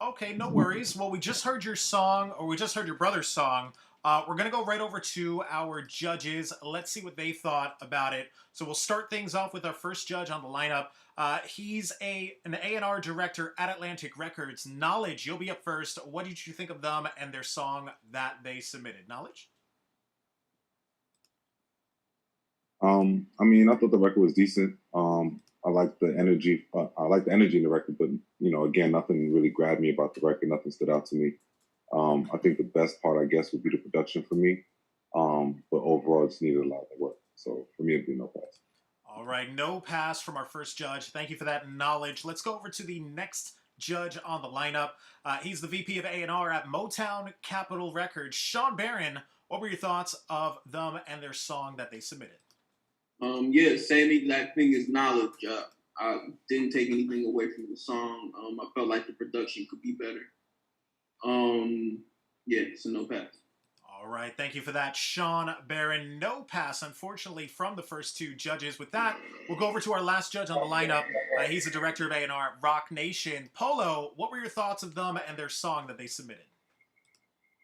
Okay, no worries. Well, we just heard your song, or we just heard your brother's song. We're going to go right over to our judges. Let's see what they thought about it. So we'll start things off with our first judge on the lineup. He's an A&R director at Atlantic Records. Knowledge, you'll be up first. What did you think of them and their song that they submitted? Knowledge? I mean, I thought the record was decent. I like the energy. I like the energy in the record, but again, nothing really grabbed me about the record. Nothing stood out to me. I think the best part, I guess, would be the production for me. But overall, it's needed a lot of work. So for me, it'd be no pass. All right, no pass from our first judge. Thank you for that knowledge. Let's go over to the next judge on the lineup. He's the VP of A&R at Motown Capitol Records. SHAWN BARRON, what were your thoughts of them and their song that they submitted? Yeah, same exact thing as knowledge. I didn't take anything away from the song. I felt like the production could be better. Yeah, so no pass. All right, thank you for that, SHAWN BARRON. No pass, unfortunately, from the first two judges. With that, we'll go over to our last judge on the lineup. He's the director of A&R at Rock Nation. Polo, what were your thoughts of them and their song that they submitted?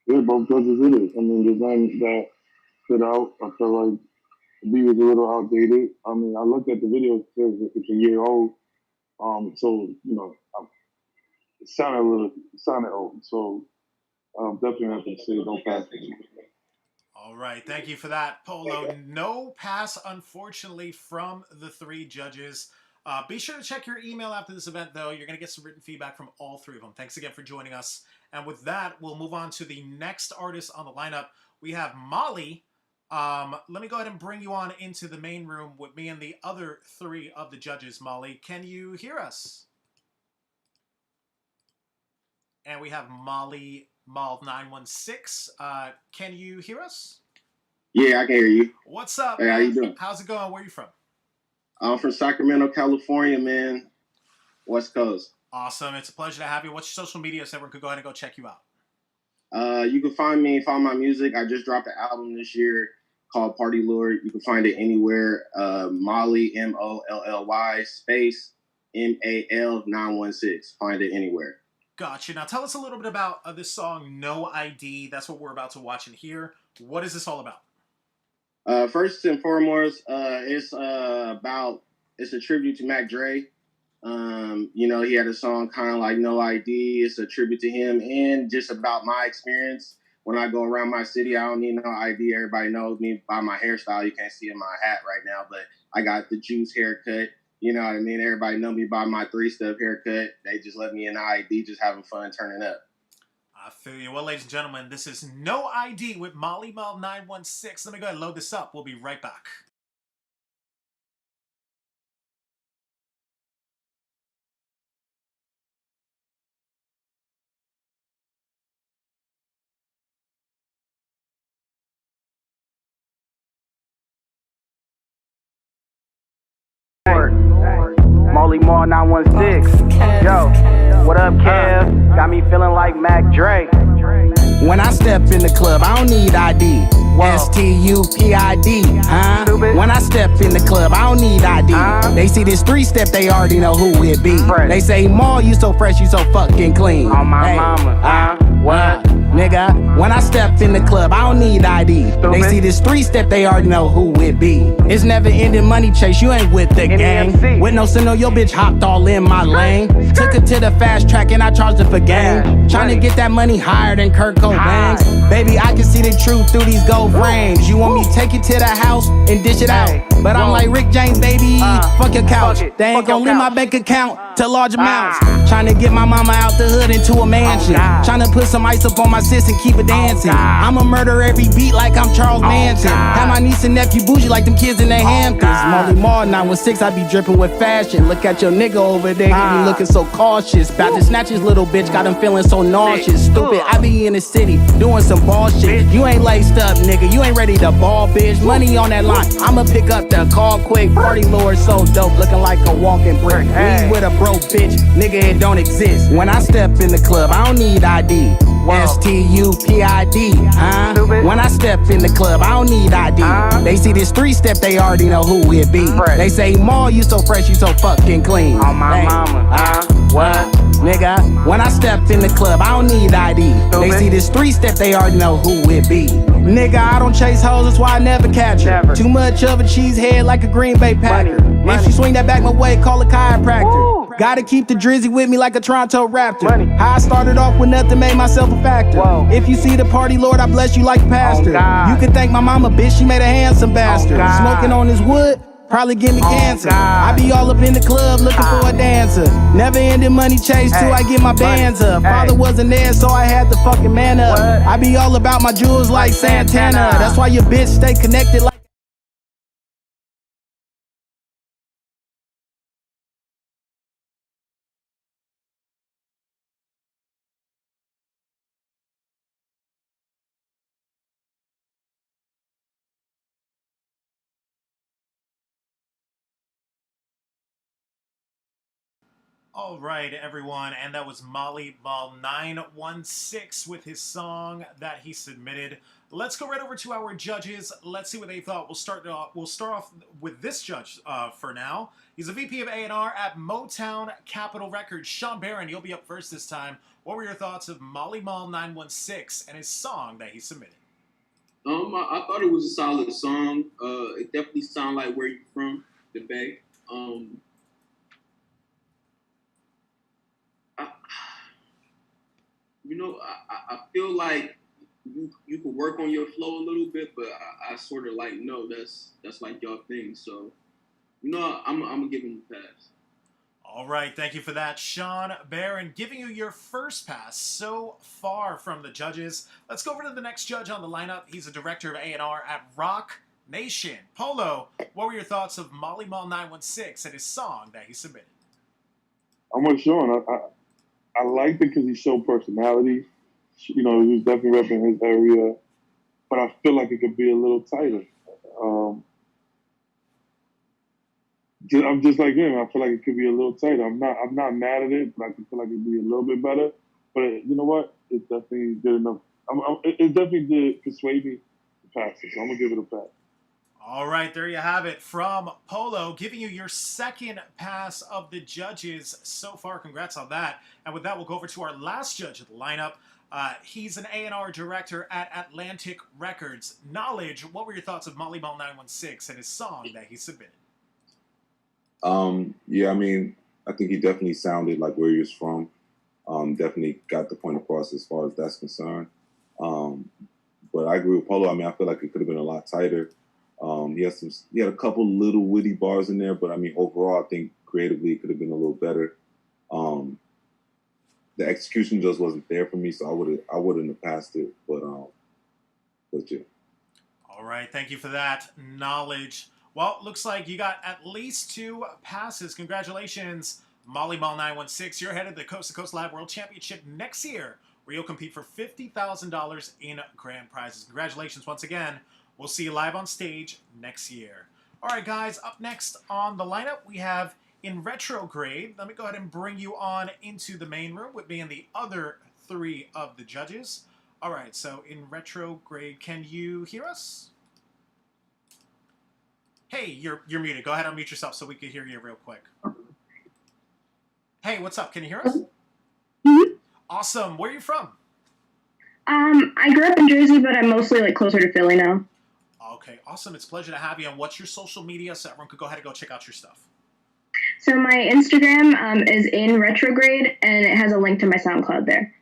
Yeah, both judges did it. I mean, there's none that stood out. I feel like the beat was a little outdated. I mean, I looked at the video, it says it's a year old. So, it sounded old. So, definitely have to say no pass. All right, thank you for that, Polo. No pass, unfortunately, from the three judges. Be sure to check your email after this event, though. You're going to get some written feedback from all three of them. Thanks again for joining us. And with that, we'll move on to the next artist on the lineup. We have Molly. Let me go ahead and bring you on into the main room with me and the other three of the judges. Molly, can you hear us? And we have Molly Mal 916. Can you hear us? Yeah, I can hear you. What's up? Hey, man? how you doing? How's it going? Where are you from? I'm from Sacramento, California, man. West Coast. Awesome. It's a pleasure to have you. What's your social media so everyone could go ahead and go check you out? You can find my music. I just dropped an album this year called Party Lord. You can find it anywhere. Molly, Molly, space MAL 916. Find it anywhere. Gotcha. Now tell us a little bit about this song, No ID. That's what we're about to watch and hear. What is this all about? First and foremost, it's a tribute to Mac Dre. He had a song kind of like No ID. It's a tribute to him and just about my experience. When I go around my city, I don't need no ID. Everybody knows me by my hairstyle. You can't see in my hat right now, but I got the juice haircut. You know what I mean? Everybody know me by my 3-step haircut. They just let me in the ID, just having fun turning up. I feel you. Well, ladies and gentlemen, this is No ID with Molly Mal 916. Let me go ahead and load this up. We'll be right back. Molly Moore 916. Yo, what up, Kev? Got me feeling like Mac Dre. When I step in the club, I don't need ID. STUPID, huh? When I step in the club, I don't need ID. They see this 3-step, they already know who it be. They say, Maul, you so fresh, you so fucking clean. On my mama, what? Nigga, when I step in the club, I don't need ID. They see this 3-step, they already know who it be. It's never ending money chase, you ain't with the gang. With no signal, your bitch hopped all in my lane. Took her to the fast track and I charged her for game. Trying to get that money higher than Kurt Cobain's. Baby, I can see the truth through these gold frames. You want me to take you to the house and dish it out? But I'm like Rick James, baby. Fuck your couch. They ain't gon' leave my bank account to large amounts. Tryna get my mama out the hood into a mansion. Tryna put some ice up on my sis and keep it dancing. I'ma murder every beat like I'm Charles Manson. Have my niece and nephew bougie like them kids in their Hamptons. Molly Mall 916, I be dripping with fashion. Look at your nigga over there, he be looking so cautious. Bout to snatch his little bitch, got him feeling so nauseous. Stupid, I be in the city doing some ball shit. You ain't laced up, nigga, you ain't ready to ball, bitch. Money on that line, I'ma pick up the call quick. Party lord so dope, looking like a walking brick. We with a broke bitch, nigga, it don't exist. When I step in the club, I don't need ID. STUPID, huh? When I step in the club, I don't need ID. They see this 3-step, they already know who it be. They say, Maul, you so fresh, you so fucking clean. On my mama, what? Nigga, when I step in the club, I don't need ID. They see this 3-step, they already know who it be. Nigga, I don't chase hoes, that's why I never catch her. Too much of a cheesehead like a Green Bay Packer. If she swing that back my way, call a chiropractor. Gotta keep the drizzy with me like a Toronto Raptor. How I started off with nothing, made myself a factor. If you see the party, Lord, I bless you like a pastor. You can thank my mama, bitch, she made a handsome bastard. Smoking on this wood, probably give me cancer. I be all up in the club looking for a dancer. Never ended money chase till I get my bands up. Father wasn't there, so I had to fucking man up. I be all about my jewels like Santana. That's why your bitch stay connected like All right, everyone, and that was Molly Ball 916 with his song that he submitted. Let's go right over to our judges. Let's see what they thought. We'll start off with this judge for now. He's a VP of A&R at Motown Capitol Records. Sean Barron, you'll be up first this time. What were your thoughts of Molly Ball 916 and his song that he submitted? I thought it was a solid song. It definitely sounded like where you're from, the Bay. I feel like you could work on your flow a little bit, but I sort of like, no, that's like y'all thing. So, I'm gonna give him a pass. All right, thank you for that, Sean Barron, giving you your first pass so far from the judges. Let's go over to the next judge on the lineup. He's a director of A&R at Rock Nation. Polo, what were your thoughts of Molly Mall 916 and his song that he submitted? I'm with Sean. I liked it because he showed personality. He was definitely repping his area, but I feel like it could be a little tighter. I'm just like him. I feel like it could be a little tighter. I'm not mad at it, but I feel like it'd be a little bit better. But you know what? It's definitely good enough. It definitely did persuade me to pass it, so I'm gonna give it a pass. All right, there you have it from Polo, giving you your second pass of the judges so far. Congrats on that. And with that, we'll go over to our last judge of the lineup. He's an A&R director at Atlantic Records. Knowledge, what were your thoughts of Molly Ball 916 and his song that he submitted? Yeah, I mean, I think he definitely sounded like where he was from. Definitely got the point across as far as that's concerned. But I agree with Polo. I mean, I feel like it could have been a lot tighter. He had a couple little witty bars in there, but I mean, overall, I think creatively it could have been a little better. The execution just wasn't there for me, so I wouldn't have passed it. But yeah. All right, thank you for that, Knowledge. Well, looks like you got at least 2 passes. Congratulations, Molly Ball 916. You're headed to the Coast to Coast Live World Championship next year, where you'll compete for $50,000 in grand prizes. Congratulations once again. We'll see you live on stage next year. All right, guys, up next on the lineup, we have In Retrograde. Let me go ahead and bring you on into the main room with me and the other 3 of the judges. All right, so In Retrograde, can you hear us? Hey, you're muted. Go ahead and unmute yourself so we can hear you real quick. Hey, what's up? Can you hear us? Mm-hmm. Awesome. Where are you from? I grew up in Jersey, but I'm mostly closer to Philly now. Okay, awesome. It's a pleasure to have you. And what's your social media so everyone could go ahead and go check out your stuff? So my Instagram is In Retrograde, and it has a link to my SoundCloud there.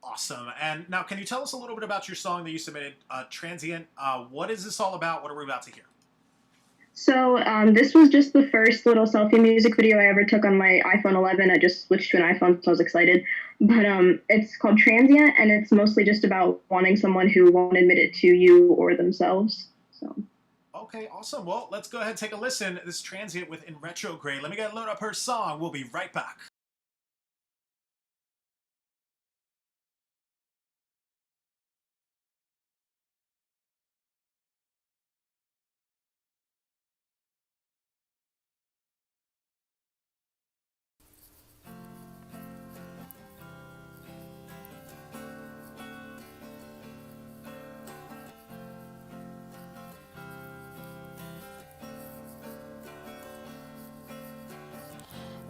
Awesome. And now, can you tell us a little bit about your song that you submitted, Transient? What is this all about? What are we about to hear? So this was just the first little selfie music video I ever took on my iPhone 11. I just switched to an iPhone, so I was excited. But it's called Transient, and it's mostly just about wanting someone who won't admit it to you or themselves. So. Okay, awesome. Well, let's go ahead and take a listen. This is Transient with In Retrograde. Let me load up her song. We'll be right back.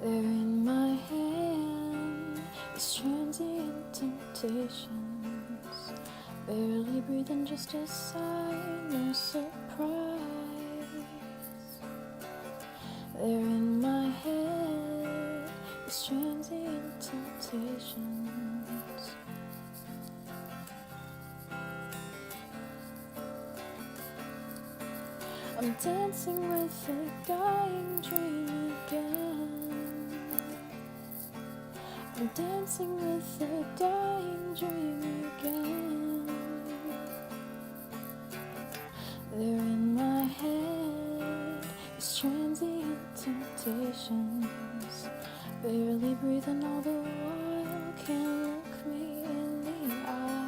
They're in my hand, these transient temptations. Barely breathing, just a sigh, no surprise. They're in my head, these transient temptations. I'm dancing with a dying dream again. I'm dancing with a dying dream again. They're in my head, these transient temptations. Barely breathing all the while, can't look me in the eye.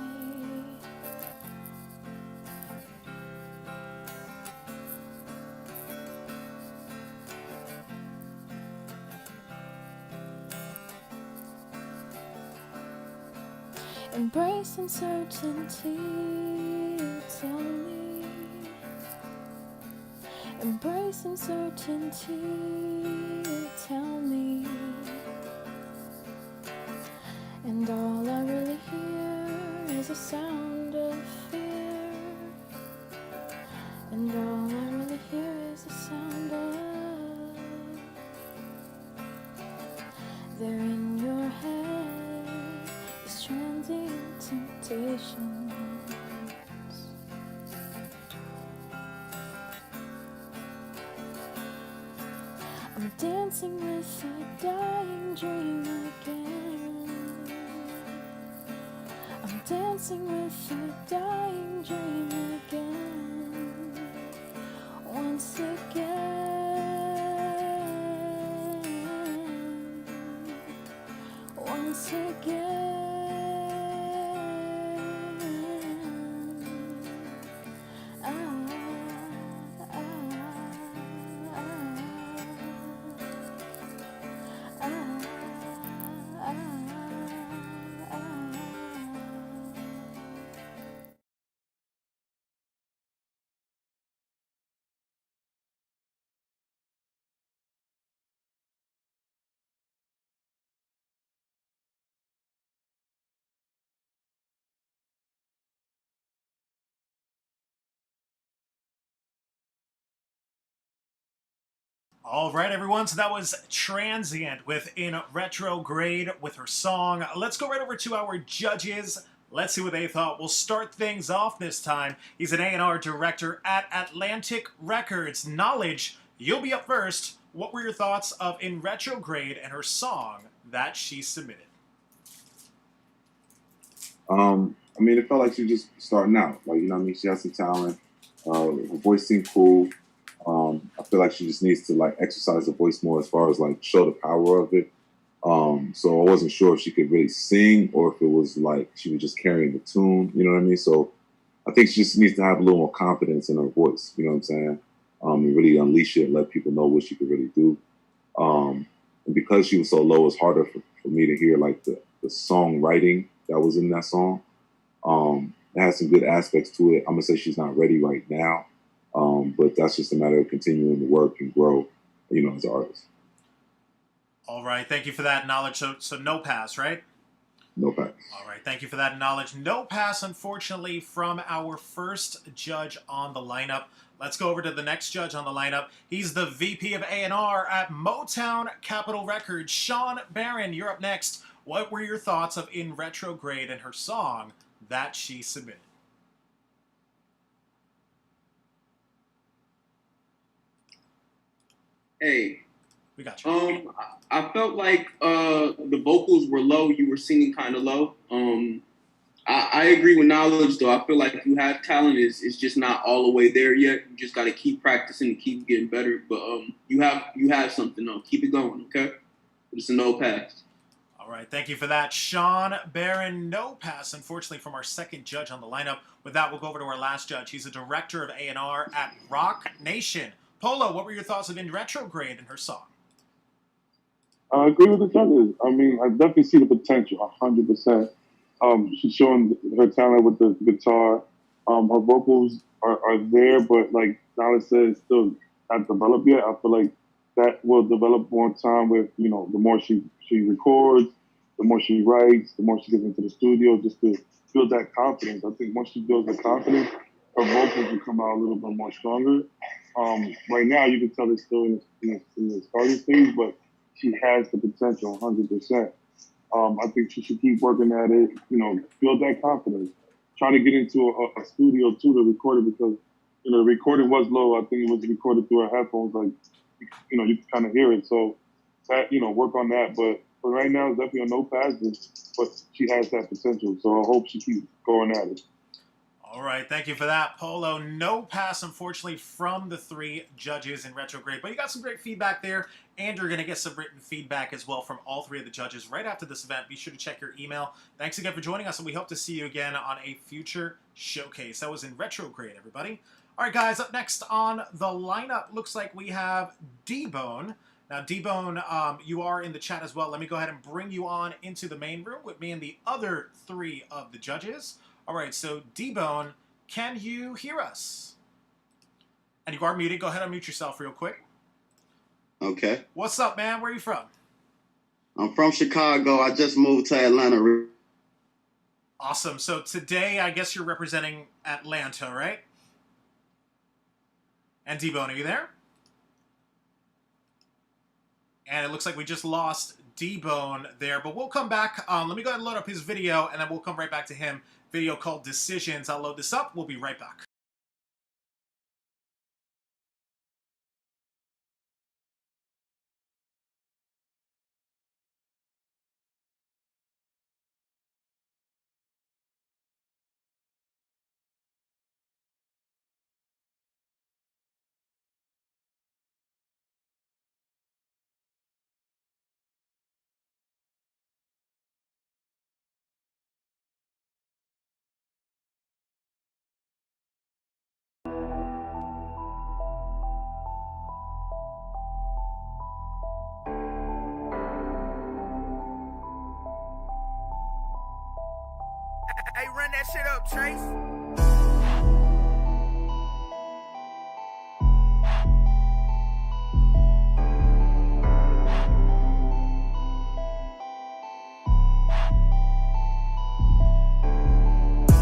Embrace uncertainty, you tell me. Embrace uncertainty, you tell me. And all I really hear is a sound of fear. And all I really hear is a sound of. They're in your head, these transient temptations. I'm dancing with a dying dream again. I'm dancing with a dying dream again. Once again. Once again. All right, everyone. So that was Transient with In Retrograde with her song. Let's go right over to our judges. Let's see what they thought. We'll start things off this time. He's an A&R director at Atlantic Records. Knowledge, you'll be up first. What were your thoughts of In Retrograde and her song that she submitted? I mean, it felt like she was just starting out. Like, you know what I mean? She has some talent. Her voice seemed cool. I feel like she just needs to like exercise the voice more as far as like show the power of it. So I wasn't sure if she could really sing or if it was like she was just carrying the tune, you know what I mean? So I think she just needs to have a little more confidence in her voice, you know what I'm saying? And really unleash it and let people know what she could really do. And because she was so low, it's harder for me to hear like the songwriting that was in that song. It has some good aspects to it. I'm gonna say she's not ready right now. But that's just a matter of continuing to work and grow, you know, as an artist. All right, thank you for that knowledge. So no pass, right? No pass. All right, thank you for that knowledge. No pass, unfortunately, from our first judge on the lineup. Let's go over to the next judge on the lineup. He's the VP of A&R at Motown Capitol Records. SHAWN BARRON, you're up next. What were your thoughts of In Retrograde and her song that she submitted? Hey. We got you. I felt like the vocals were low. You were singing kind of low. I agree with Knowledge, though. I feel like you have talent. It's just not all the way there yet. You just got to keep practicing and keep getting better. But you have something, though. Keep it going, okay? It's a no pass. All right, thank you for that. SHAWN, BARRON, no pass, unfortunately, from our second judge on the lineup. With that, we'll go over to our last judge. He's a director of A&R at Rock Nation. Polo, what were your thoughts of In Retrograde and her song? I agree with the judges. I mean, I definitely see the potential, 100%. She's showing her talent with the guitar. Her vocals are there, but like Nala said, it's still not developed yet. I feel like that will develop more time with, you know, the more she records, the more she writes, the more she gets into the studio, just to build that confidence. I think once she builds the confidence, her vocals will come out a little bit more stronger. Right now, you can tell it's still in the starting stage, but she has the potential, 100%. I think she should keep working at it, you know, build that confidence. Try to get into a studio, too, to record it because, you know, the recording was low. I think it was recorded through her headphones. Like, you know, you can kind of hear it. So, that, you know, work on that. But right now, it's definitely a no pass, but she has that potential. So, I hope she keeps going at it. All right, thank you for that, Polo. No pass, unfortunately, from the three judges in Retrograde. But you got some great feedback there, and you're going to get some written feedback as well from all three of the judges right after this event. Be sure to check your email. Thanks again for joining us, and we hope to see you again on a future showcase. That was in Retrograde, everybody. All right, guys, up next on the lineup, looks like we have D-Bone. Now, D-Bone, you are in the chat as well. Let me go ahead and bring you on into the main room with me and the other three of the judges. All right, so D-Bone, can you hear us? And you are muted. Go ahead and unmute yourself real quick. Okay. What's up, man? Where are you from? I'm from Chicago. I just moved to Atlanta. Awesome. So today, I guess you're representing Atlanta, right? And D-Bone, are you there? And it looks like we just lost D-Bone there, but we'll come back. Let me go ahead and load up his video, and then we'll come right back to him. Video called Decisions. I'll load this up. We'll be right back. Hey, run that shit up, Trace.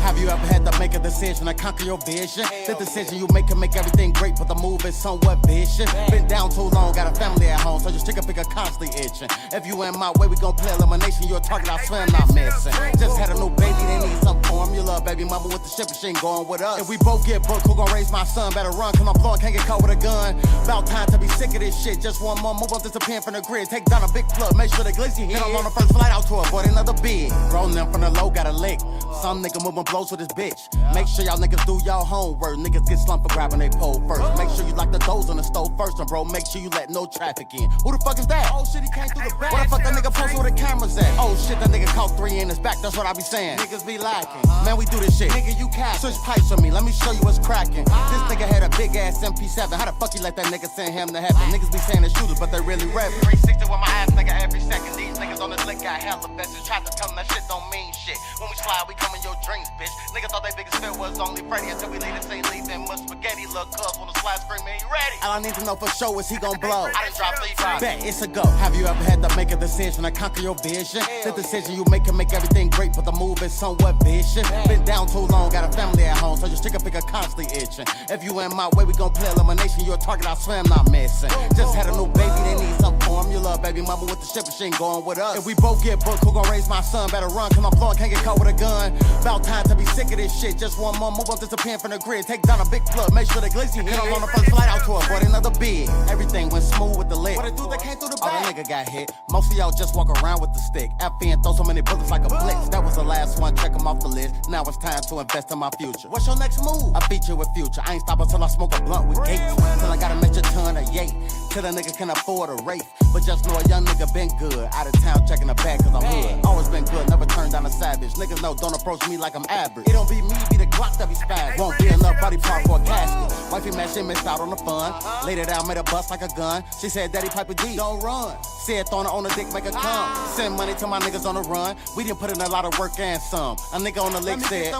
Have you ever had to make a decision to conquer your vision? The decision you make can make everything great, but the move is somewhat vicious. Been down too long, got a family at home, so just take a pick constantly itching. If you in my way, we gon' play elimination. You're a target, I swear I'm not missing. Just had a new baby, they need some formula. Baby mama with the ship machine going with us. If we both get booked, who gon' raise my son? Better run, cause my blowing can't get caught with a gun. About time to be sick of this shit. Just one more move, I'm disappearing from the grid. Take down a big plug, make sure the glizzy hit. I'm on the first flight out to avoid another bid. Rolling them from the low, got a lick. Some nigga moving blows with his bitch. Make sure y'all niggas do y'all homework. Niggas get slumped for grabbing they pole first. Make sure you lock the doors on the stove first, and bro, make sure you let no traffic in. Who the fuck is that? Oh shit, he came through the back. Where the fuck that nigga post where the cameras at? Oh shit, that nigga caught 3 in his back. That's what I be saying. Niggas be lacking. Man, we do this shit. Nigga, you cap. Switch pipes for me. Let me show you what's cracking. This nigga had a big ass MP7. How the fuck you let that nigga send him to heaven? Niggas be saying they're shooters, but they really rapping. 360 with my ass nigga every second. These niggas on the lick got hella vests. Tried to tell them that shit don't mean shit. When we slide, we come in your dreams, bitch. Niggas thought they biggest fit was only Freddy until we leave the scene, leaving much spaghetti. Look, cuz on the slide screaming, you ready? All I need to know for sure is he gon' blow. I done dropped 3 times. Bet it's a go. Have you ever had to make a decision to conquer your vision? The decision you make can make everything great, but the move is somewhat vicious. Been down too long, got a family at home, so just take a pick constantly itching. If you in my way, we gon' play elimination. You're a target, I swear I'm not missing. Just had a new baby, they need some formula. Baby mama with the ship machine going with us. If we both get booked, who gon' raise my son? Better run, cause my blowing can't get caught with a gun. About time to be sick of this shit. Just one more move up, disappearing from the grid. Take down a big plug, make sure the glizzy hit. I'm on the first flight out to avoid another bid. Everything went smooth with the lid. What a dude that came through the back. Oh, that nigga got hit. Most of y'all just walk around with the stick. F and throw so many bullets like a blitz. That was the last one, check them off the list. Now it's time to invest in my future. What's your next move? I feature with Future. I ain't stop until I smoke a blunt with Gates. Till I got a metric ton of yay. Till a nigga can afford a race. But just know a young nigga been good. Out of town checking the bag cause I'm hood. Always been good, never turned down a savage. Niggas know don't approach me like I'm average. It don't be me, be the Glock that be spazzed. Won't be enough body part for a casket. Wifey mad shit missed out on the fun. Laid it out, made a bust like a gun. She said, Daddy Piper D, don't run. Said throwing her on the dick, make her come. Send money to my niggas on the run. We didn't put in a lot of work and some. A nigga on the lick said,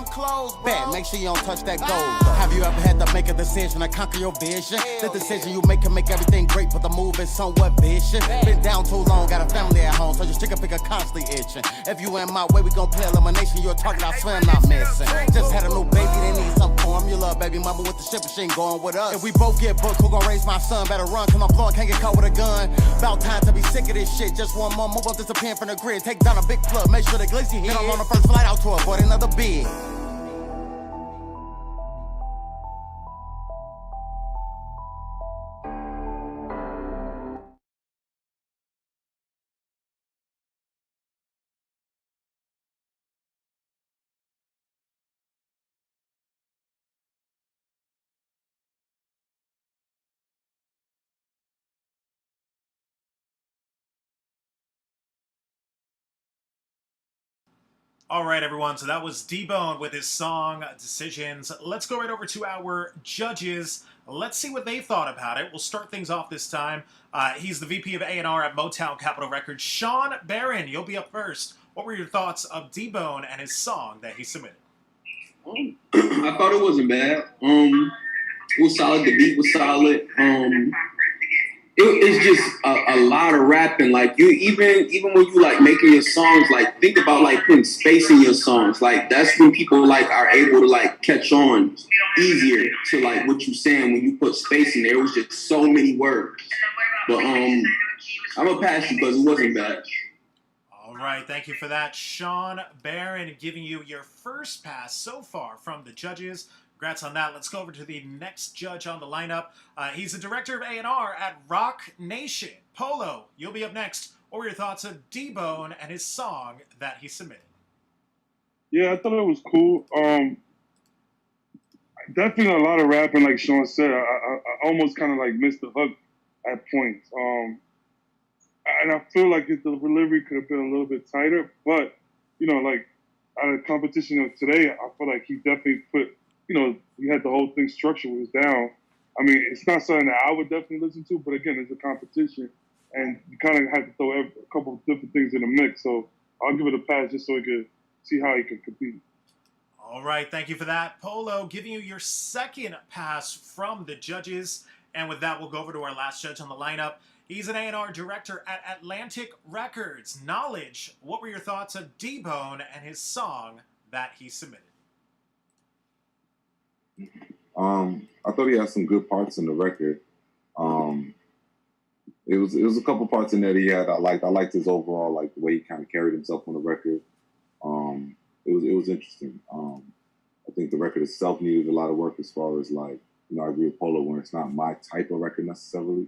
bet, make sure you don't touch that gold. Have you ever had to make a decision to conquer your vision? The decision you make can make everything great, but the move is somewhat vicious. Been down too long, got a family at home, so your chicken picker constantly itching. If you in my way, we gon' play elimination. You're a target, I swear I'm not missing. Just had a new baby, they need some formula. Baby mama with the ship machine going with us. If we both get booked, who gon' raise my son? Better run, cause my blowing can't get caught with a gun. About time to be sick of this shit. Just one more move up, disappearing from the grid. Take down a big plug, make sure the glizzy hit. I'm on the first flight out to avoid another bid. All right, everyone. So that was D-Bone with his song Decisions. Let's go right over to our judges. Let's see what they thought about it. We'll start things off this time. He's the VP of A&R at Motown Capitol Records. SHAWN, BARRON, you'll be up first. What were your thoughts of D-Bone and his song that he submitted? I thought it wasn't bad. It was solid. The beat was solid. It's just a lot of rapping. Like you, even when you like making your songs, like think about like putting space in your songs. Like that's when people like are able to like catch on easier to like what you're saying when you put space in there. It was just so many words. But I'm gonna pass you because it wasn't bad. All right, thank you for that, SHAWN, BARRON, giving you your first pass so far from the judges. Congrats on that. Let's go over to the next judge on the lineup. He's the director of A&R at Rock Nation. Polo, you'll be up next. What were your thoughts of D-Bone and his song that he submitted? Yeah, I thought it was cool. Definitely a lot of rapping, like Sean said. I almost kind of like missed the hook at points. And I feel like the delivery could have been a little bit tighter. But, you know, like out of the competition of today, I feel like he definitely put, you know, he had the whole thing structured was down. I mean, it's not something that I would definitely listen to, but again, it's a competition, and you kind of have to throw a couple of different things in the mix. So I'll give it a pass just so we could see how he could compete. All right, thank you for that. Polo, giving you your second pass from the judges. And with that, we'll go over to our last judge on the lineup. He's an A&R director at Atlantic Records. Knowledge, what were your thoughts of D-Bone and his song that he submitted? I thought he had some good parts in the record. It was a couple parts in there that he had I liked. I liked his overall, like the way he kind of carried himself on the record. It was interesting. I think the record itself needed a lot of work as far as like, you know, I agree with Polo when it's not my type of record necessarily.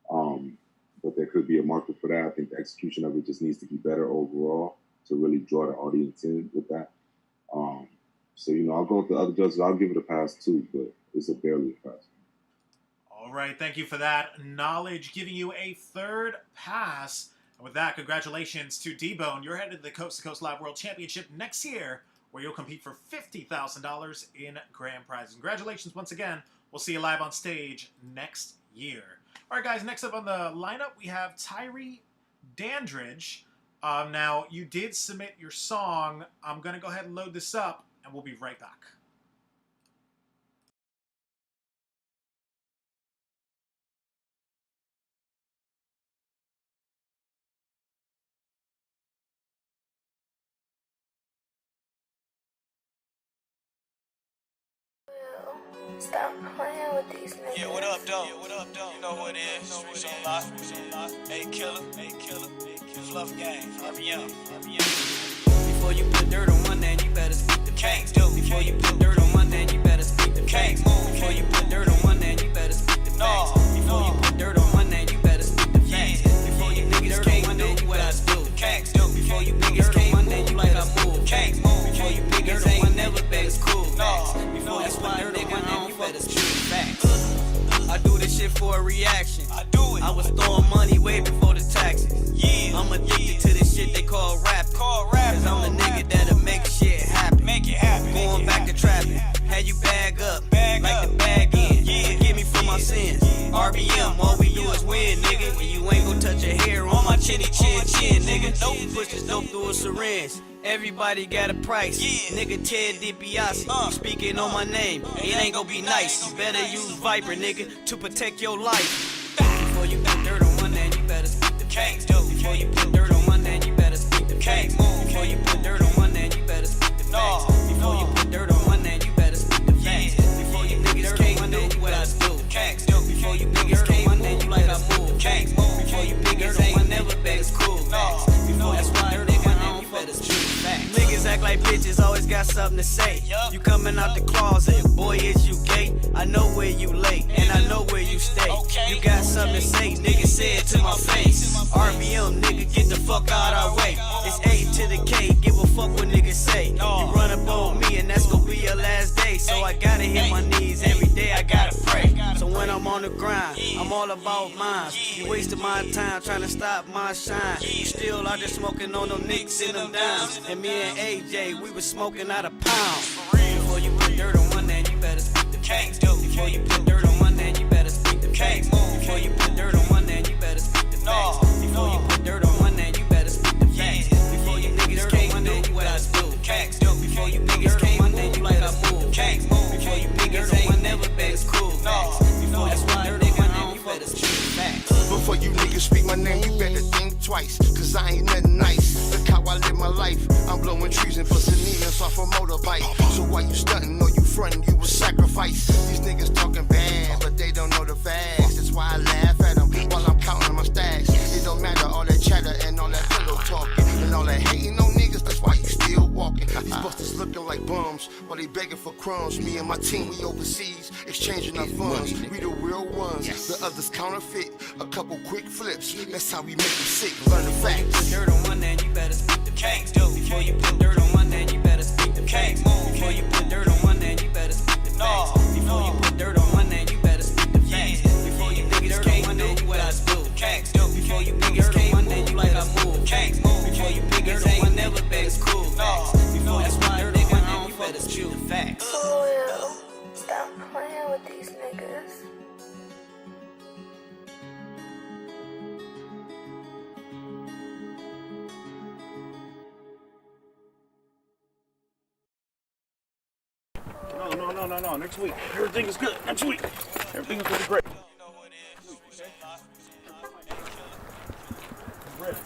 But there could be a market for that. I think the execution of it just needs to be better overall to really draw the audience in with that. So, you know, I'll go with the other judges. I'll give it a pass too, but it's barely a pass. All right, thank you for that. Knowledge giving you a third pass. And with that, congratulations to D-Bone. You're headed to the Coast to Coast Live World Championship next year, where you'll compete for $50,000 in grand prizes. Congratulations once again. We'll see you live on stage next year. All right, guys, next up on the lineup, we have Tyree Dandridge. Now, you did submit your song. I'm going to go ahead and load this up, and we'll be right back. Stop playing with these niggas. Yeah, what up, though? You know who it is. Streets on lock. Hey, killer. Fluff gang. Before you put dirt on my name, you better speak the facts. Before you put dirt on my name, you better speak the facts. Before you put dirt on my name, you better speak the facts. Before you put dirt on my name, you better speak the facts. Before you niggas can't do what I do. Before you niggas can't move like I move. Before you niggas ain't never bet it's cool. Before that's why nigga I don't better speak the facts. I do this shit for a reaction. I was throwing money way before the taxes. I'm addicted to this shit they call rapping. Cause I'm the nigga that'll make shit happen. Going back to trapping. Had you bag up, like the bag in. Forgive me for my sins. RBM, all we do is win, nigga. And you ain't gon' touch a hair on my chinny chin, nigga. Dope push this dope through a syringe. Everybody got a price. Nigga Ted DiBiase, you speaking on my name. It ain't gon' be nice. You better use Viper, nigga, to protect your life. Before you put dirt on my name, you better speak the facts. Before you put dirt on my name, you better speak the facts. Before you put dirt on my name, you better speak the facts. Before you put dirt on my name, you better speak the facts. Before you niggas can't do what I do. Before you niggas can't move like I move. Before you niggas ain't never bet it's cool. Before that's why nigga I don't better speak the facts. Niggas act like bitches, always got something to say. You coming out the closet, boy is you gay. I know where you lay, and I know where you stay. You got something to say, nigga, say it to my face. RBM, nigga, get the fuck out our way. It's A to the K, give a fuck what niggas say. You run up on me, and that's gonna be your last day. So I gotta hit my knees every day, I gotta pray. So when I'm on the grind, I'm all about mine. You wasting my time trying to stop my shine. You still out there smoking on them nicks and them dimes. And me and AJ, we was smoking out a pound. Before you put dirt on my name, you better speak the facts. Before you put dirt on my name, you better speak the facts. Before you put dirt on my name, you better speak the facts. Before you put dirt on my name, you better speak the facts. Before you niggas can't do what I do. Before you niggas can't move like I move. Before you niggas ain't never bet it's cool. Before that's why nigga I don't better speak the facts. Before you niggas speak my name, you better think twice. Cause I ain't nothing nice. Look how I live my life. I'm blowing trees and busting Ninas off a motorbike. So why you stunting or you fronting, you a sacrifice. These niggas talking bad, but they don't know the facts. That's why I laugh at them while I'm counting my stacks. It don't matter all that chatter and all that pillow talking. And all that hating on niggas, that's why you still walking. These busters looking like bums while they begging for crumbs. Me and my team, we overseas, exchanging our funds. We the real ones, the others counterfeit. A couple quick flips, that's how we make them sick. Learn the facts. Dirt on my name, you better speak the facts. Before you put dirt on my name, you better speak the facts. Before you put dirt on my name, you better speak the facts. Before you put dirt on my name, you better speak the facts. Before you niggas can't do what I do. Before you niggas can't move like I move. Before you niggas ain't never bet it's cool. Before that's why nigga I don't better speak the facts. For real, stop playing with these niggas. No. Next week. Everything is good. Next week. Everything is going to be great. Ready.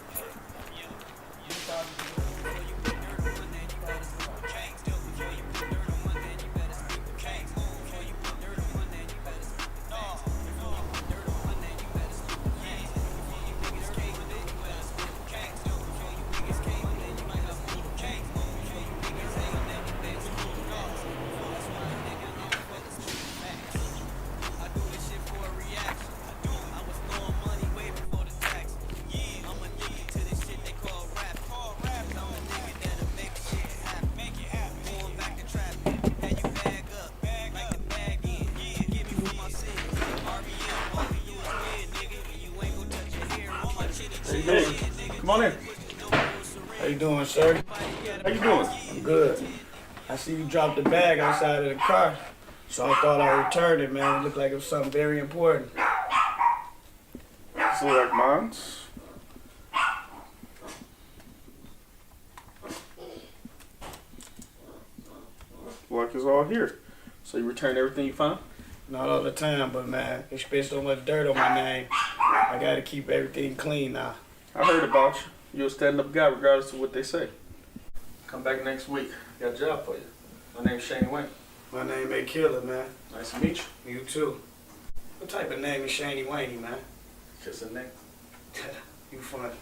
Come on in. How you doing, sir? How you doing? I'm good. I see you dropped the bag outside of the car, so I thought I'd return it, man. It looked like it was something very important. Does it look like mine's? Like it's all here. So you returned everything you found? Not all the time, but man, they spit so much dirt on my name. I gotta keep everything clean now. I heard about you. You're a stand-up guy regardless of what they say. Come back next week. Got a job for you. My name's Shane Wayne. My name is Killer, man. Nice to meet you. You too. What type of name is Shaney Waney, man? Just a name. You funny.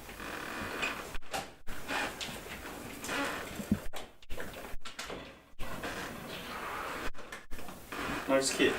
Nice kid.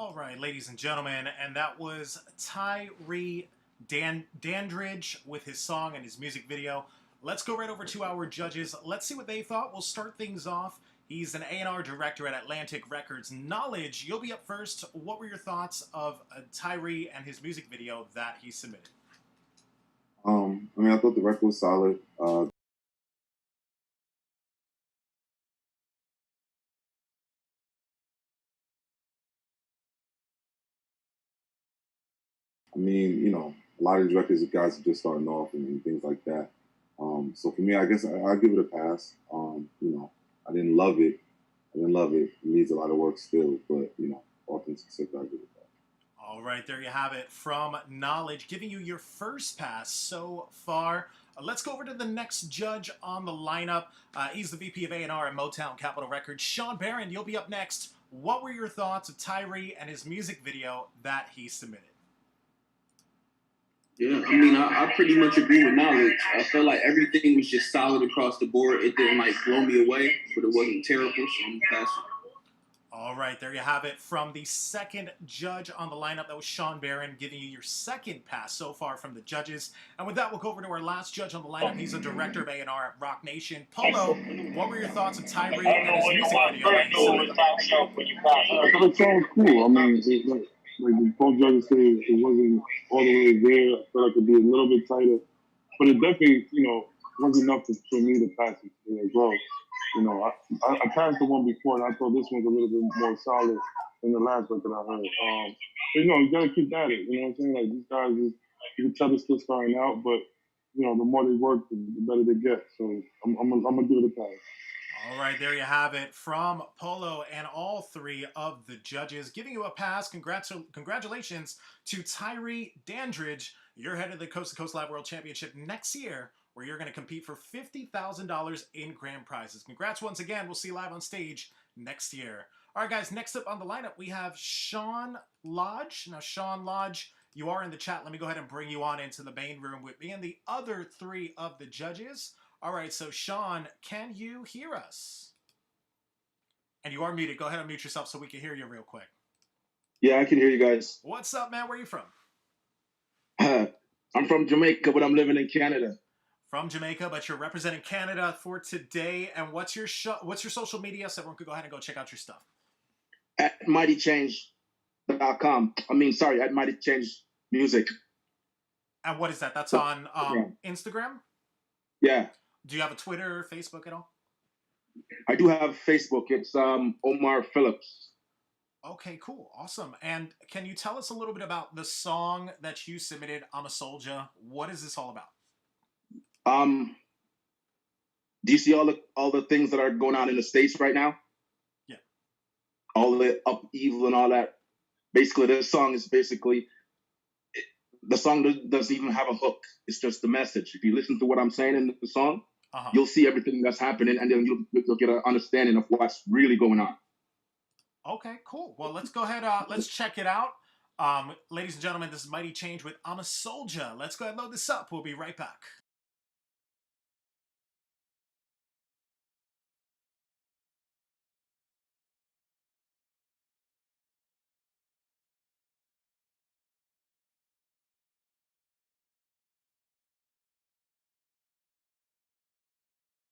All right, ladies and gentlemen, and that was Tyree Dandridge with his song and his music video. Let's go right over to our judges. Let's see what they thought. We'll start things off. He's an A&R director at Atlantic Records. Knowledge, you'll be up first. What were your thoughts of Tyree and his music video that he submitted? I mean, I thought the record was solid. I mean, you know, a lot of these records, guys are just starting off and things like that. So for me, I guess I'll give it a pass. You know, I didn't love it. It needs a lot of work still, but, you know, all things considered, I'll give it that. All right, there you have it from Knowledge, giving you your first pass so far. Let's go over to the next judge on the lineup. He's the VP of A&R at Motown Capitol Records. Sean Barron, you'll be up next. What were your thoughts of Tyree and his music video that he submitted? Yeah, I mean, I pretty much agree with Knowledge. I felt like everything was just solid across the board. It didn't, like, blow me away, but it wasn't terrible, so I'm passing. All right, there you have it from the second judge on the lineup. That was Sean Barron, giving you your second pass so far from the judges. And with that, we'll go over to our last judge on the lineup. He's a director of A&R at Rock Nation. Polo, what were your thoughts of Tyree and his music video? I thought it sounds cool. I mean, like the both judges say, it wasn't all the way there. I feel like it'd be a little bit tighter, but it definitely, you know, was enough for me to pass it as well. You know, I passed the one before, and I thought this one's a little bit more solid than the last record I heard. But, you know, you gotta keep at it. You know what I'm saying? Like, these guys, you can tell they're still starting out, but, you know, the more they work, the better they get. So I'm gonna give it a pass. All right, there you have it from Polo and all three of the judges. Giving you a pass. Congratulations to Tyree Dandridge. You're headed to the Coast to Coast Live World Championship next year, where you're going to compete for $50,000 in grand prizes. Congrats once again. We'll see you live on stage next year. All right, guys, next up on the lineup, we have Sean Lodge. Now, Sean Lodge, you are in the chat. Let me go ahead and bring you on into the main room with me and the other three of the judges. All right, so Sean, can you hear us? And you are muted. Go ahead and mute yourself so we can hear you real quick. Yeah, I can hear you guys. What's up, man? Where are you from? I'm from Jamaica, but I'm living in Canada. From Jamaica, but you're representing Canada for today. And what's your social media so everyone could go ahead and go check out your stuff? At mightychange.com. At Mighty Change Music. And what is that? That's on Instagram? Yeah. Do you have a Twitter or Facebook at all? I do have Facebook. It's Omar Phillips. Okay, cool. Awesome. And can you tell us a little bit about the song that you submitted, I'm a Soldier? What is this all about? Do you see all the things that are going on in the States right now? Yeah. All the upheaval and all that. Basically, this song is the song doesn't even have a hook. It's just the message. If you listen to what I'm saying in the song, you'll see everything that's happening, and then you'll get an understanding of what's really going on. Okay, cool. Well, let's go ahead. Let's check it out. Ladies and gentlemen, this is Mighty Change with I'm a Soldier. Let's go ahead and load this up. We'll be right back.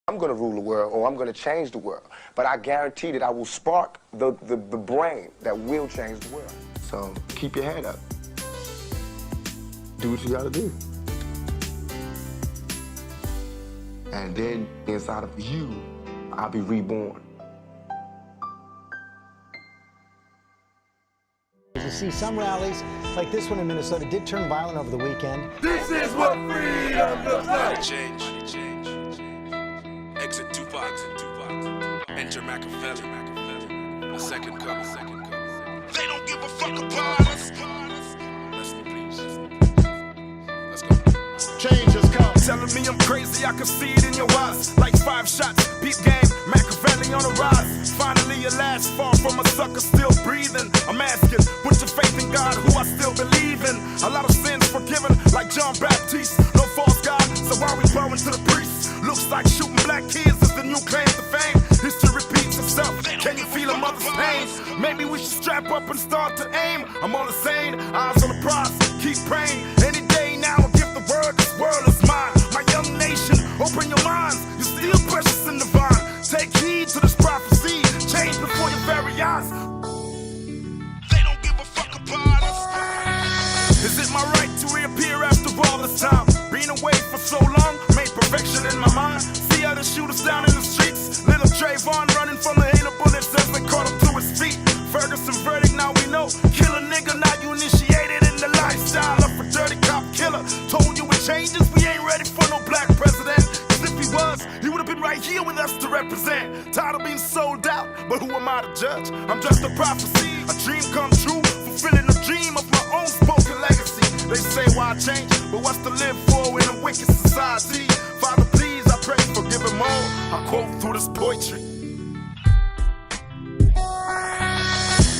I'm going to rule the world, or I'm going to change the world. But I guarantee that I will spark the brain that will change the world. So keep your head up. Do what you got to do. And then inside of you, I'll be reborn. You see, some rallies, like this one in Minnesota, did turn violent over the weekend. This is what freedom looks like. Change. Exit Tupac. Enter Machiavelli. A second coming. They don't give a fuck about us. Listen, please. Let's go. Change has come. Telling me I'm crazy, I can see it in your eyes. Like 5 shots, beat game, Machiavelli on the rise. Finally at last, far from a sucker still breathing. I'm asking, put your faith in God, who I still believe in. A lot of sins forgiven, like John Baptiste. No false God, so why we bowing to the priests? Looks like shooting black kids is the new claim to fame. History repeats itself, can you feel a mother's pain? Maybe we should strap up and start to aim. I'm on the sane, eyes on the prize, keep praying. Any day now I'll give the word, this world is mine. My young nation, open your minds, you're still precious and divine. Take heed to this prophecy, change before your very eyes. They don't give a fuck about us. Is it my right to reappear after all this time? Being away for so long, made perfection in my mind. See other shooters down in the streets. Little Trayvon running from the hail of bullets as they caught him to his feet. Ferguson verdict, now we know. Kill a nigga, not you initiated in the lifestyle of a dirty cop killer. Told you it changes, we ain't ready for no black president. Cause if he was, he would have been right here with us to represent. Tired of being sold out, but who am I to judge? I'm just a prophecy, a dream come true. Fulfilling the dream of my own spoken legacy. They say why change, but what's to live for in a wicked society? Father, please, I pray, forgive them all. I quote through this poetry.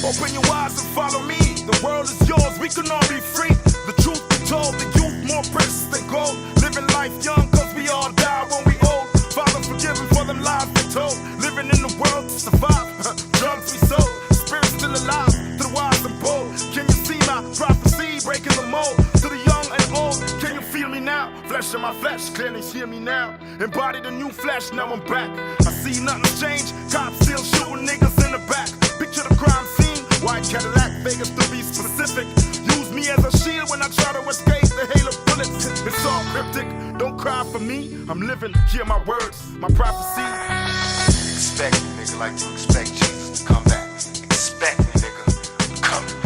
Open your eyes and follow me. The world is yours, we can all be free. The truth be told, the youth more precious than gold. Living life young, cause we all die when we old. Father, forgive them for them lies we told. Living in the world to survive. Drugs we sold, spirit still alive. To the wise and bold. Can you see my prophecy breaking the mold? To the young and old, can you feel me now? Flesh in my flesh, clearly hear me now. Embodied a new flesh, now I'm back. I see nothing's changed, cops still shooting niggas in the back. Picture the crime scene, white Cadillac, Vegas to be specific. Use me as a shield when I try to escape the hail of bullets. It's all cryptic, don't cry for me. I'm living, hear my words, my prophecy. Expect me, nigga, like you expect Jesus to come back. Expect me, nigga, I'm coming.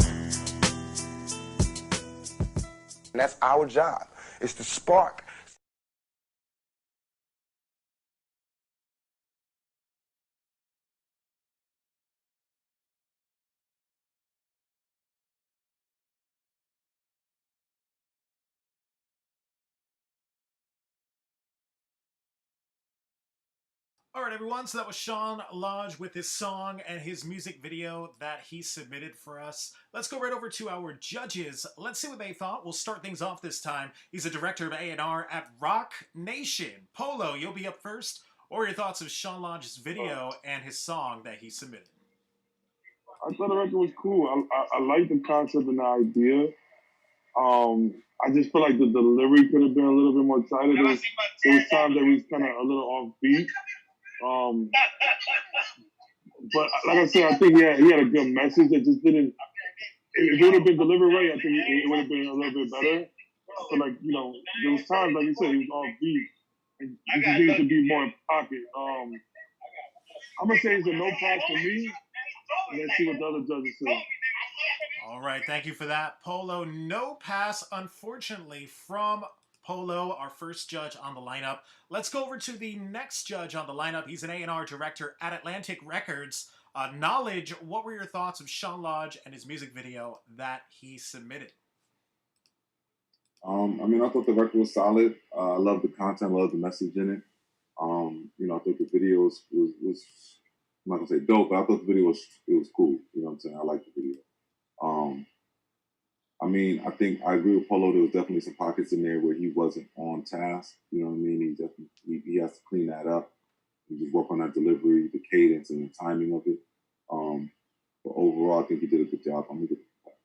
And that's our job, is to spark. All right, everyone, so that was Sean Lodge with his song and his music video that he submitted for us. Let's go right over to our judges. Let's see what they thought. We'll start things off this time. He's a director of A&R at Rock Nation. Polo, you'll be up first. What were your thoughts of Sean Lodge's video and his song that he submitted? I thought the record was cool. I like the concept and the idea. I just feel like the delivery could have been a little bit more tighter. There was times that we was kind of a little off beat. But like I said, I think he had a good message that just didn't. If it would have been delivered right, I think it would have been a little bit better. But like there was times, like you said, he was off beat, and he just needs to be more in pocket. I'm gonna say it's a no pass for me. And let's see what the other judges say. All right, thank you for that, Polo. No pass, unfortunately, from Polo, our first judge on the lineup. Let's go over to the next judge on the lineup. He's an A&R director at Atlantic Records. Knowledge, what were your thoughts of Sean Lodge and his music video that he submitted? I mean, I thought the record was solid. I love the content, love the message in it. I thought the video was I'm not gonna say dope, but I thought the video was cool. You know what I'm saying? I liked the video. I mean, I think I agree with Polo. There was definitely some pockets in there where he wasn't on task. You know what I mean? He has to clean that up and just work on that delivery, the cadence, and the timing of it. But overall, I think he did a good job. I'm gonna give it a pass.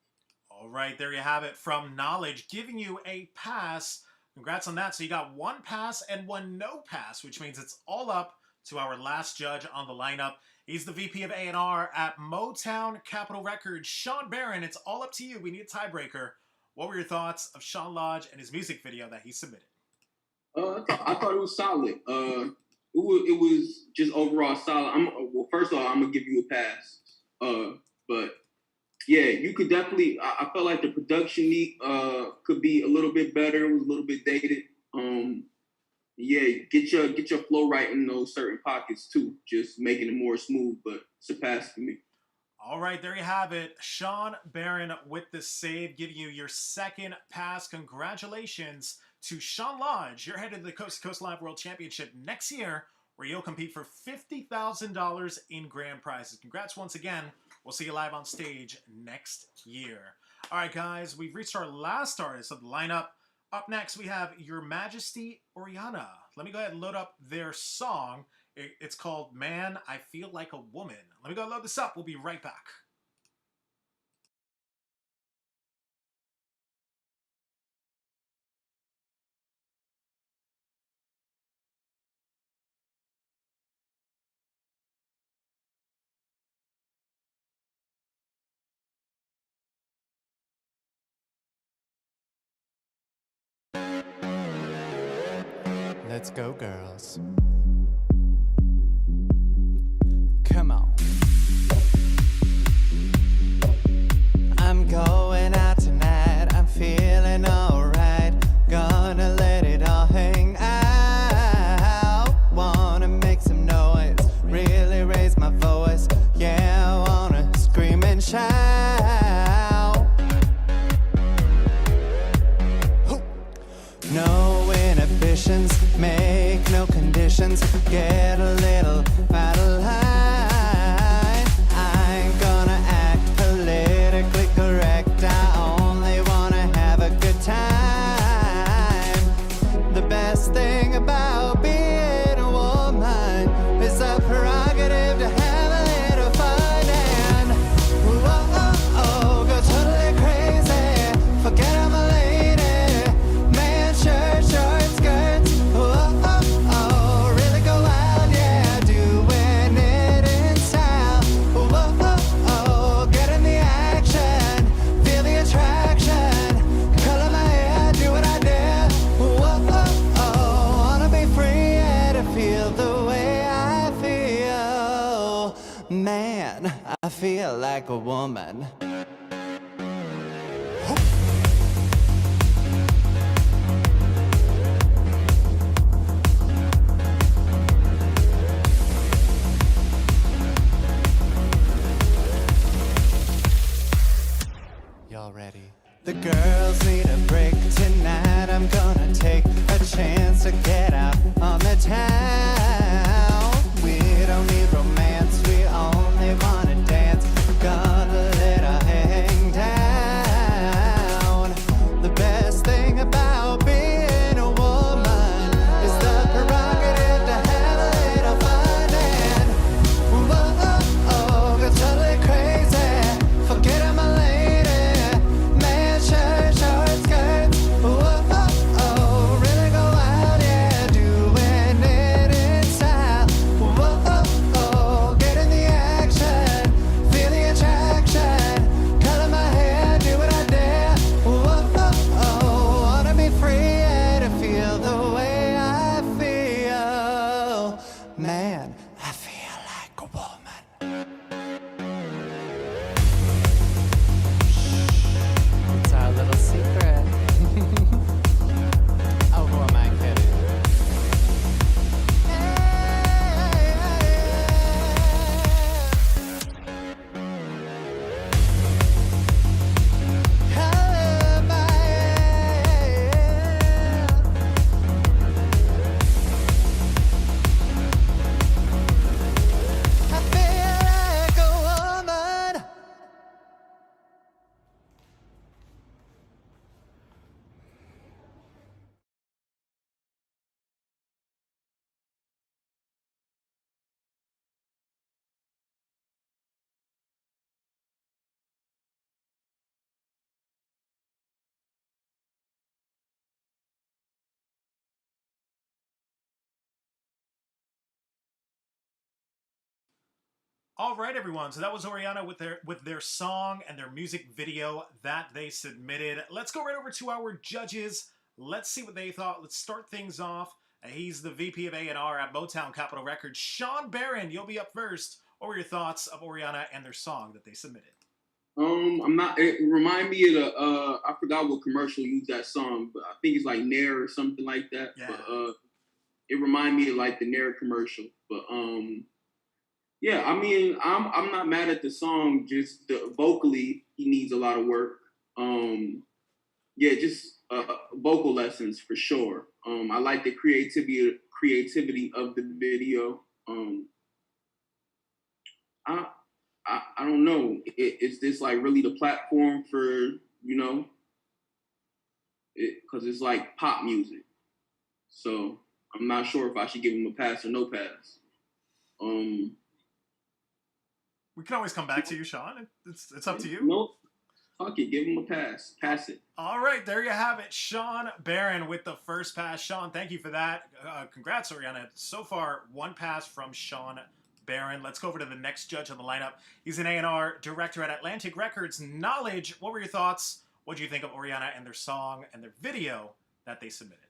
All right, there you have it from Knowledge, giving you a pass. Congrats on that. So you got one pass and one no pass, which means it's all up to our last judge on the lineup. He's the VP of A&R at Motown Capitol Records, Sean Barron. It's all up to you. We need a tiebreaker. What were your thoughts of Sean Lodge and his music video that he submitted? I thought it was solid. It was just overall solid. Well, first of all, I'm gonna give you a pass. But yeah, you could definitely. I felt like the production could be a little bit better. It was a little bit dated. Yeah, get your flow right in those certain pockets too. Just making it more smooth, but it's a pass for me. All right, there you have it. Sean Barron with the save, giving you your second pass. Congratulations to Sean Lodge. You're headed to the Coast to Coast Live World Championship next year, where you'll compete for $50,000 in grand prizes. Congrats once again. We'll see you live on stage next year. All right, guys, we've reached our last artist of the lineup. Up next, we have Your Majesty Oriana. Let me go ahead and load up their song. It's called Man, I Feel Like a Woman. Let me go load this up. We'll be right back. Let's go, girls. Come on. I'm going out tonight. I'm feeling alright. Gonna let it all hang out. Wanna make some noise. Really raise my voice. Yeah, I wanna scream and shout. No inhibitions, make no conditions, get a little out of line. I ain't gonna act politically correct, I only wanna have a good time. The best thing about being a woman is the prerogative to have a little fun and go totally crazy, forget I'm a lady. Shirt, short skirts, really go wild, yeah, doing it in style. Get in the action, feel the attraction, color my hair, do what I dare. Wanna be free and to feel the way I feel. Man, I feel like a woman. Y'all ready? The girls need a break tonight. I'm gonna take a chance to get out on the town. We don't need romance, we only wanna dance. Gonna let her hang down. The best thing about being a woman is the prerogative to have a little fun and go totally crazy. Forget I'm a lady. Shirt, short skirts, really go wild, yeah, doing it in style. Get in the action, feel the attraction, color my hair, do what I dare. Wanna be free and to feel the way I feel. Man, I feel like a woman. It's our little secret. Oh, who am I kidding? I feel like a woman. All right, everyone. So that was Oriana with their song and their music video that they submitted. Let's go right over to our judges Let's see what they thought. Let's start things off. He's the VP of A&R at Motown Capitol Records. Sean Barron, you'll be up first. What were your thoughts of Oriana and their song that they submitted? I'm not. It remind me of the. I forgot what commercial used that song, but I think it's like Nair or something like that. Yeah. But it remind me of like the Nair commercial. But yeah. I mean, I'm not mad at the song. Just vocally, he needs a lot of work. Yeah, just vocal lessons for sure. I like the creativity of the video. I don't know. Is this like really the platform for, you know, because it's like pop music. So I'm not sure if I should give him a pass or no pass. We can always come back to you, Sean. It's up to you. No, fuck it. Give him a pass. Pass it. All right, there you have it. Sean Barron with the first pass. Sean, thank you for that. Congrats, Oriana. So far, one pass from Sean Barron. Let's go over to the next judge on the lineup. He's an A&R director at Atlantic Records. Knowledge, what were your thoughts? What do you think of Oriana and their song and their video that they submitted?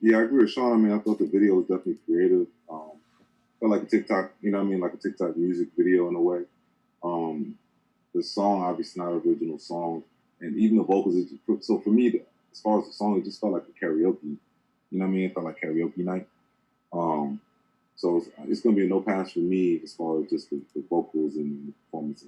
Yeah, I agree with Sean. I mean, I thought the video was definitely creative. Felt like a TikTok, you know what I mean, like a TikTok music video in a way. The song, obviously not an original song, and even the vocals. So for me, as far as the song, it just felt like a karaoke. You know what I mean? It felt like karaoke night. So it's going to be a no pass for me as far as just the vocals and the performance.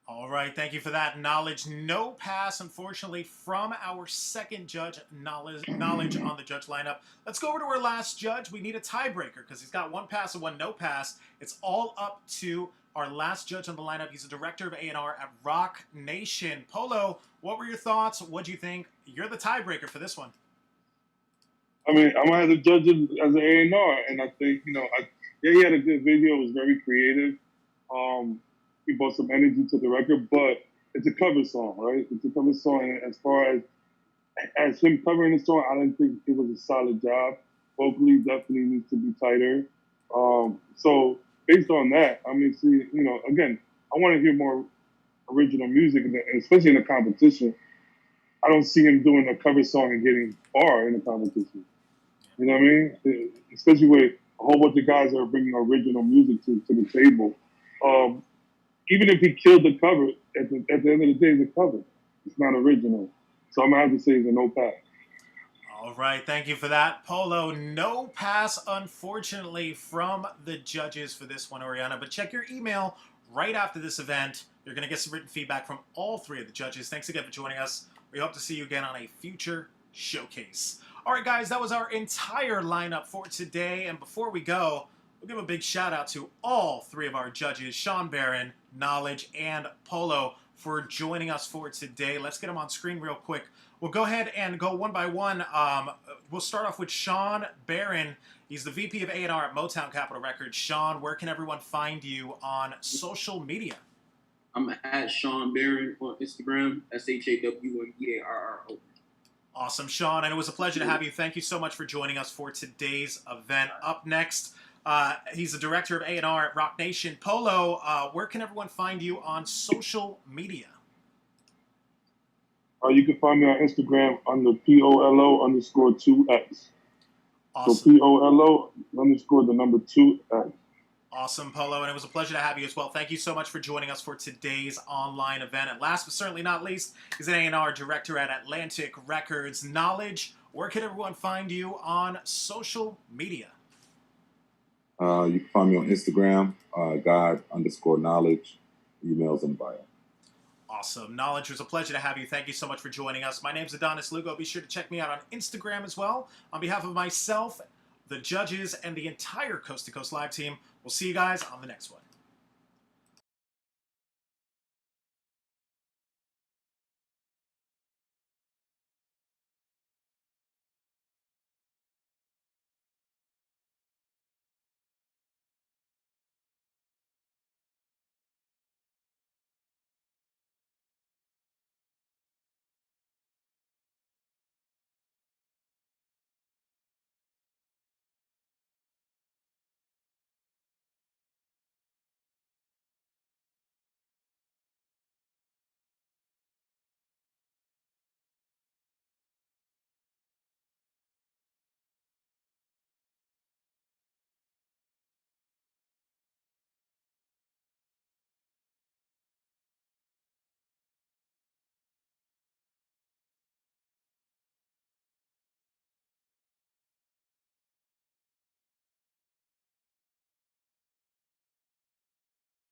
All right, thank you for that. Knowledge, no pass, unfortunately, from our second judge, Knowledge on the judge lineup. Let's go over to our last judge. We need a tiebreaker because he's got one pass and one no pass. It's all up to our last judge on the lineup. He's a director of A&R at Rock Nation. Polo, what were your thoughts? What do you think? You're the tiebreaker for this one. I mean, I'm gonna have to judge it as an A&R, and I think, you know, yeah, he had a good video. It was very creative. He brought some energy to the record, but it's a cover song, right? It's a cover song, and as far as him covering the song, I didn't think it was a solid job. Vocally, definitely needs to be tighter. So based on that, I mean, see, you know, again, I want to hear more original music, and especially in the competition. I don't see him doing a cover song and getting far in the competition. You know what I mean? Especially with a whole bunch of guys that are bringing original music to the table. Even if he killed the cover, at the end of the day, it's a cover. It's not original. So I'm going to have to say it's a no pass. All right, thank you for that. Polo, no pass, unfortunately, from the judges for this one, Oriana. But check your email right after this event. You're going to get some written feedback from all three of the judges. Thanks again for joining us. We hope to see you again on a future showcase. All right, guys, that was our entire lineup for today. And before we go, we'll give a big shout out to all three of our judges, Sean Barron, Knowledge, and Polo, for joining us for today. Let's get them on screen real quick. We'll go ahead and go one by one. We'll start off with Sean Barron. He's the VP of A&R at Motown Capitol Records. Sean, where can everyone find you on social media? I'm at Sean Barron on Instagram, SHAWNBARRO. Awesome, Sean, and it was a pleasure to have you. Thank you so much for joining us for today's event. Up next, he's the director of A&R at Rock Nation. Polo, where can everyone find you on social media? You can find me on Instagram under POLO_2X. Awesome. So POLO_2X. Awesome, Polo, and it was a pleasure to have you as well. Thank you so much for joining us for today's online event. And last but certainly not least, he's an A&R director at Atlantic Records. Knowledge, where can everyone find you on social media? You can find me on Instagram, God_knowledge, emails in bio. Awesome. Knowledge, it was a pleasure to have you. Thank you so much for joining us. My name's Adonis Lugo. Be sure to check me out on Instagram as well. On behalf of myself, the judges, and the entire Coast to Coast Live team, we'll see you guys on the next one.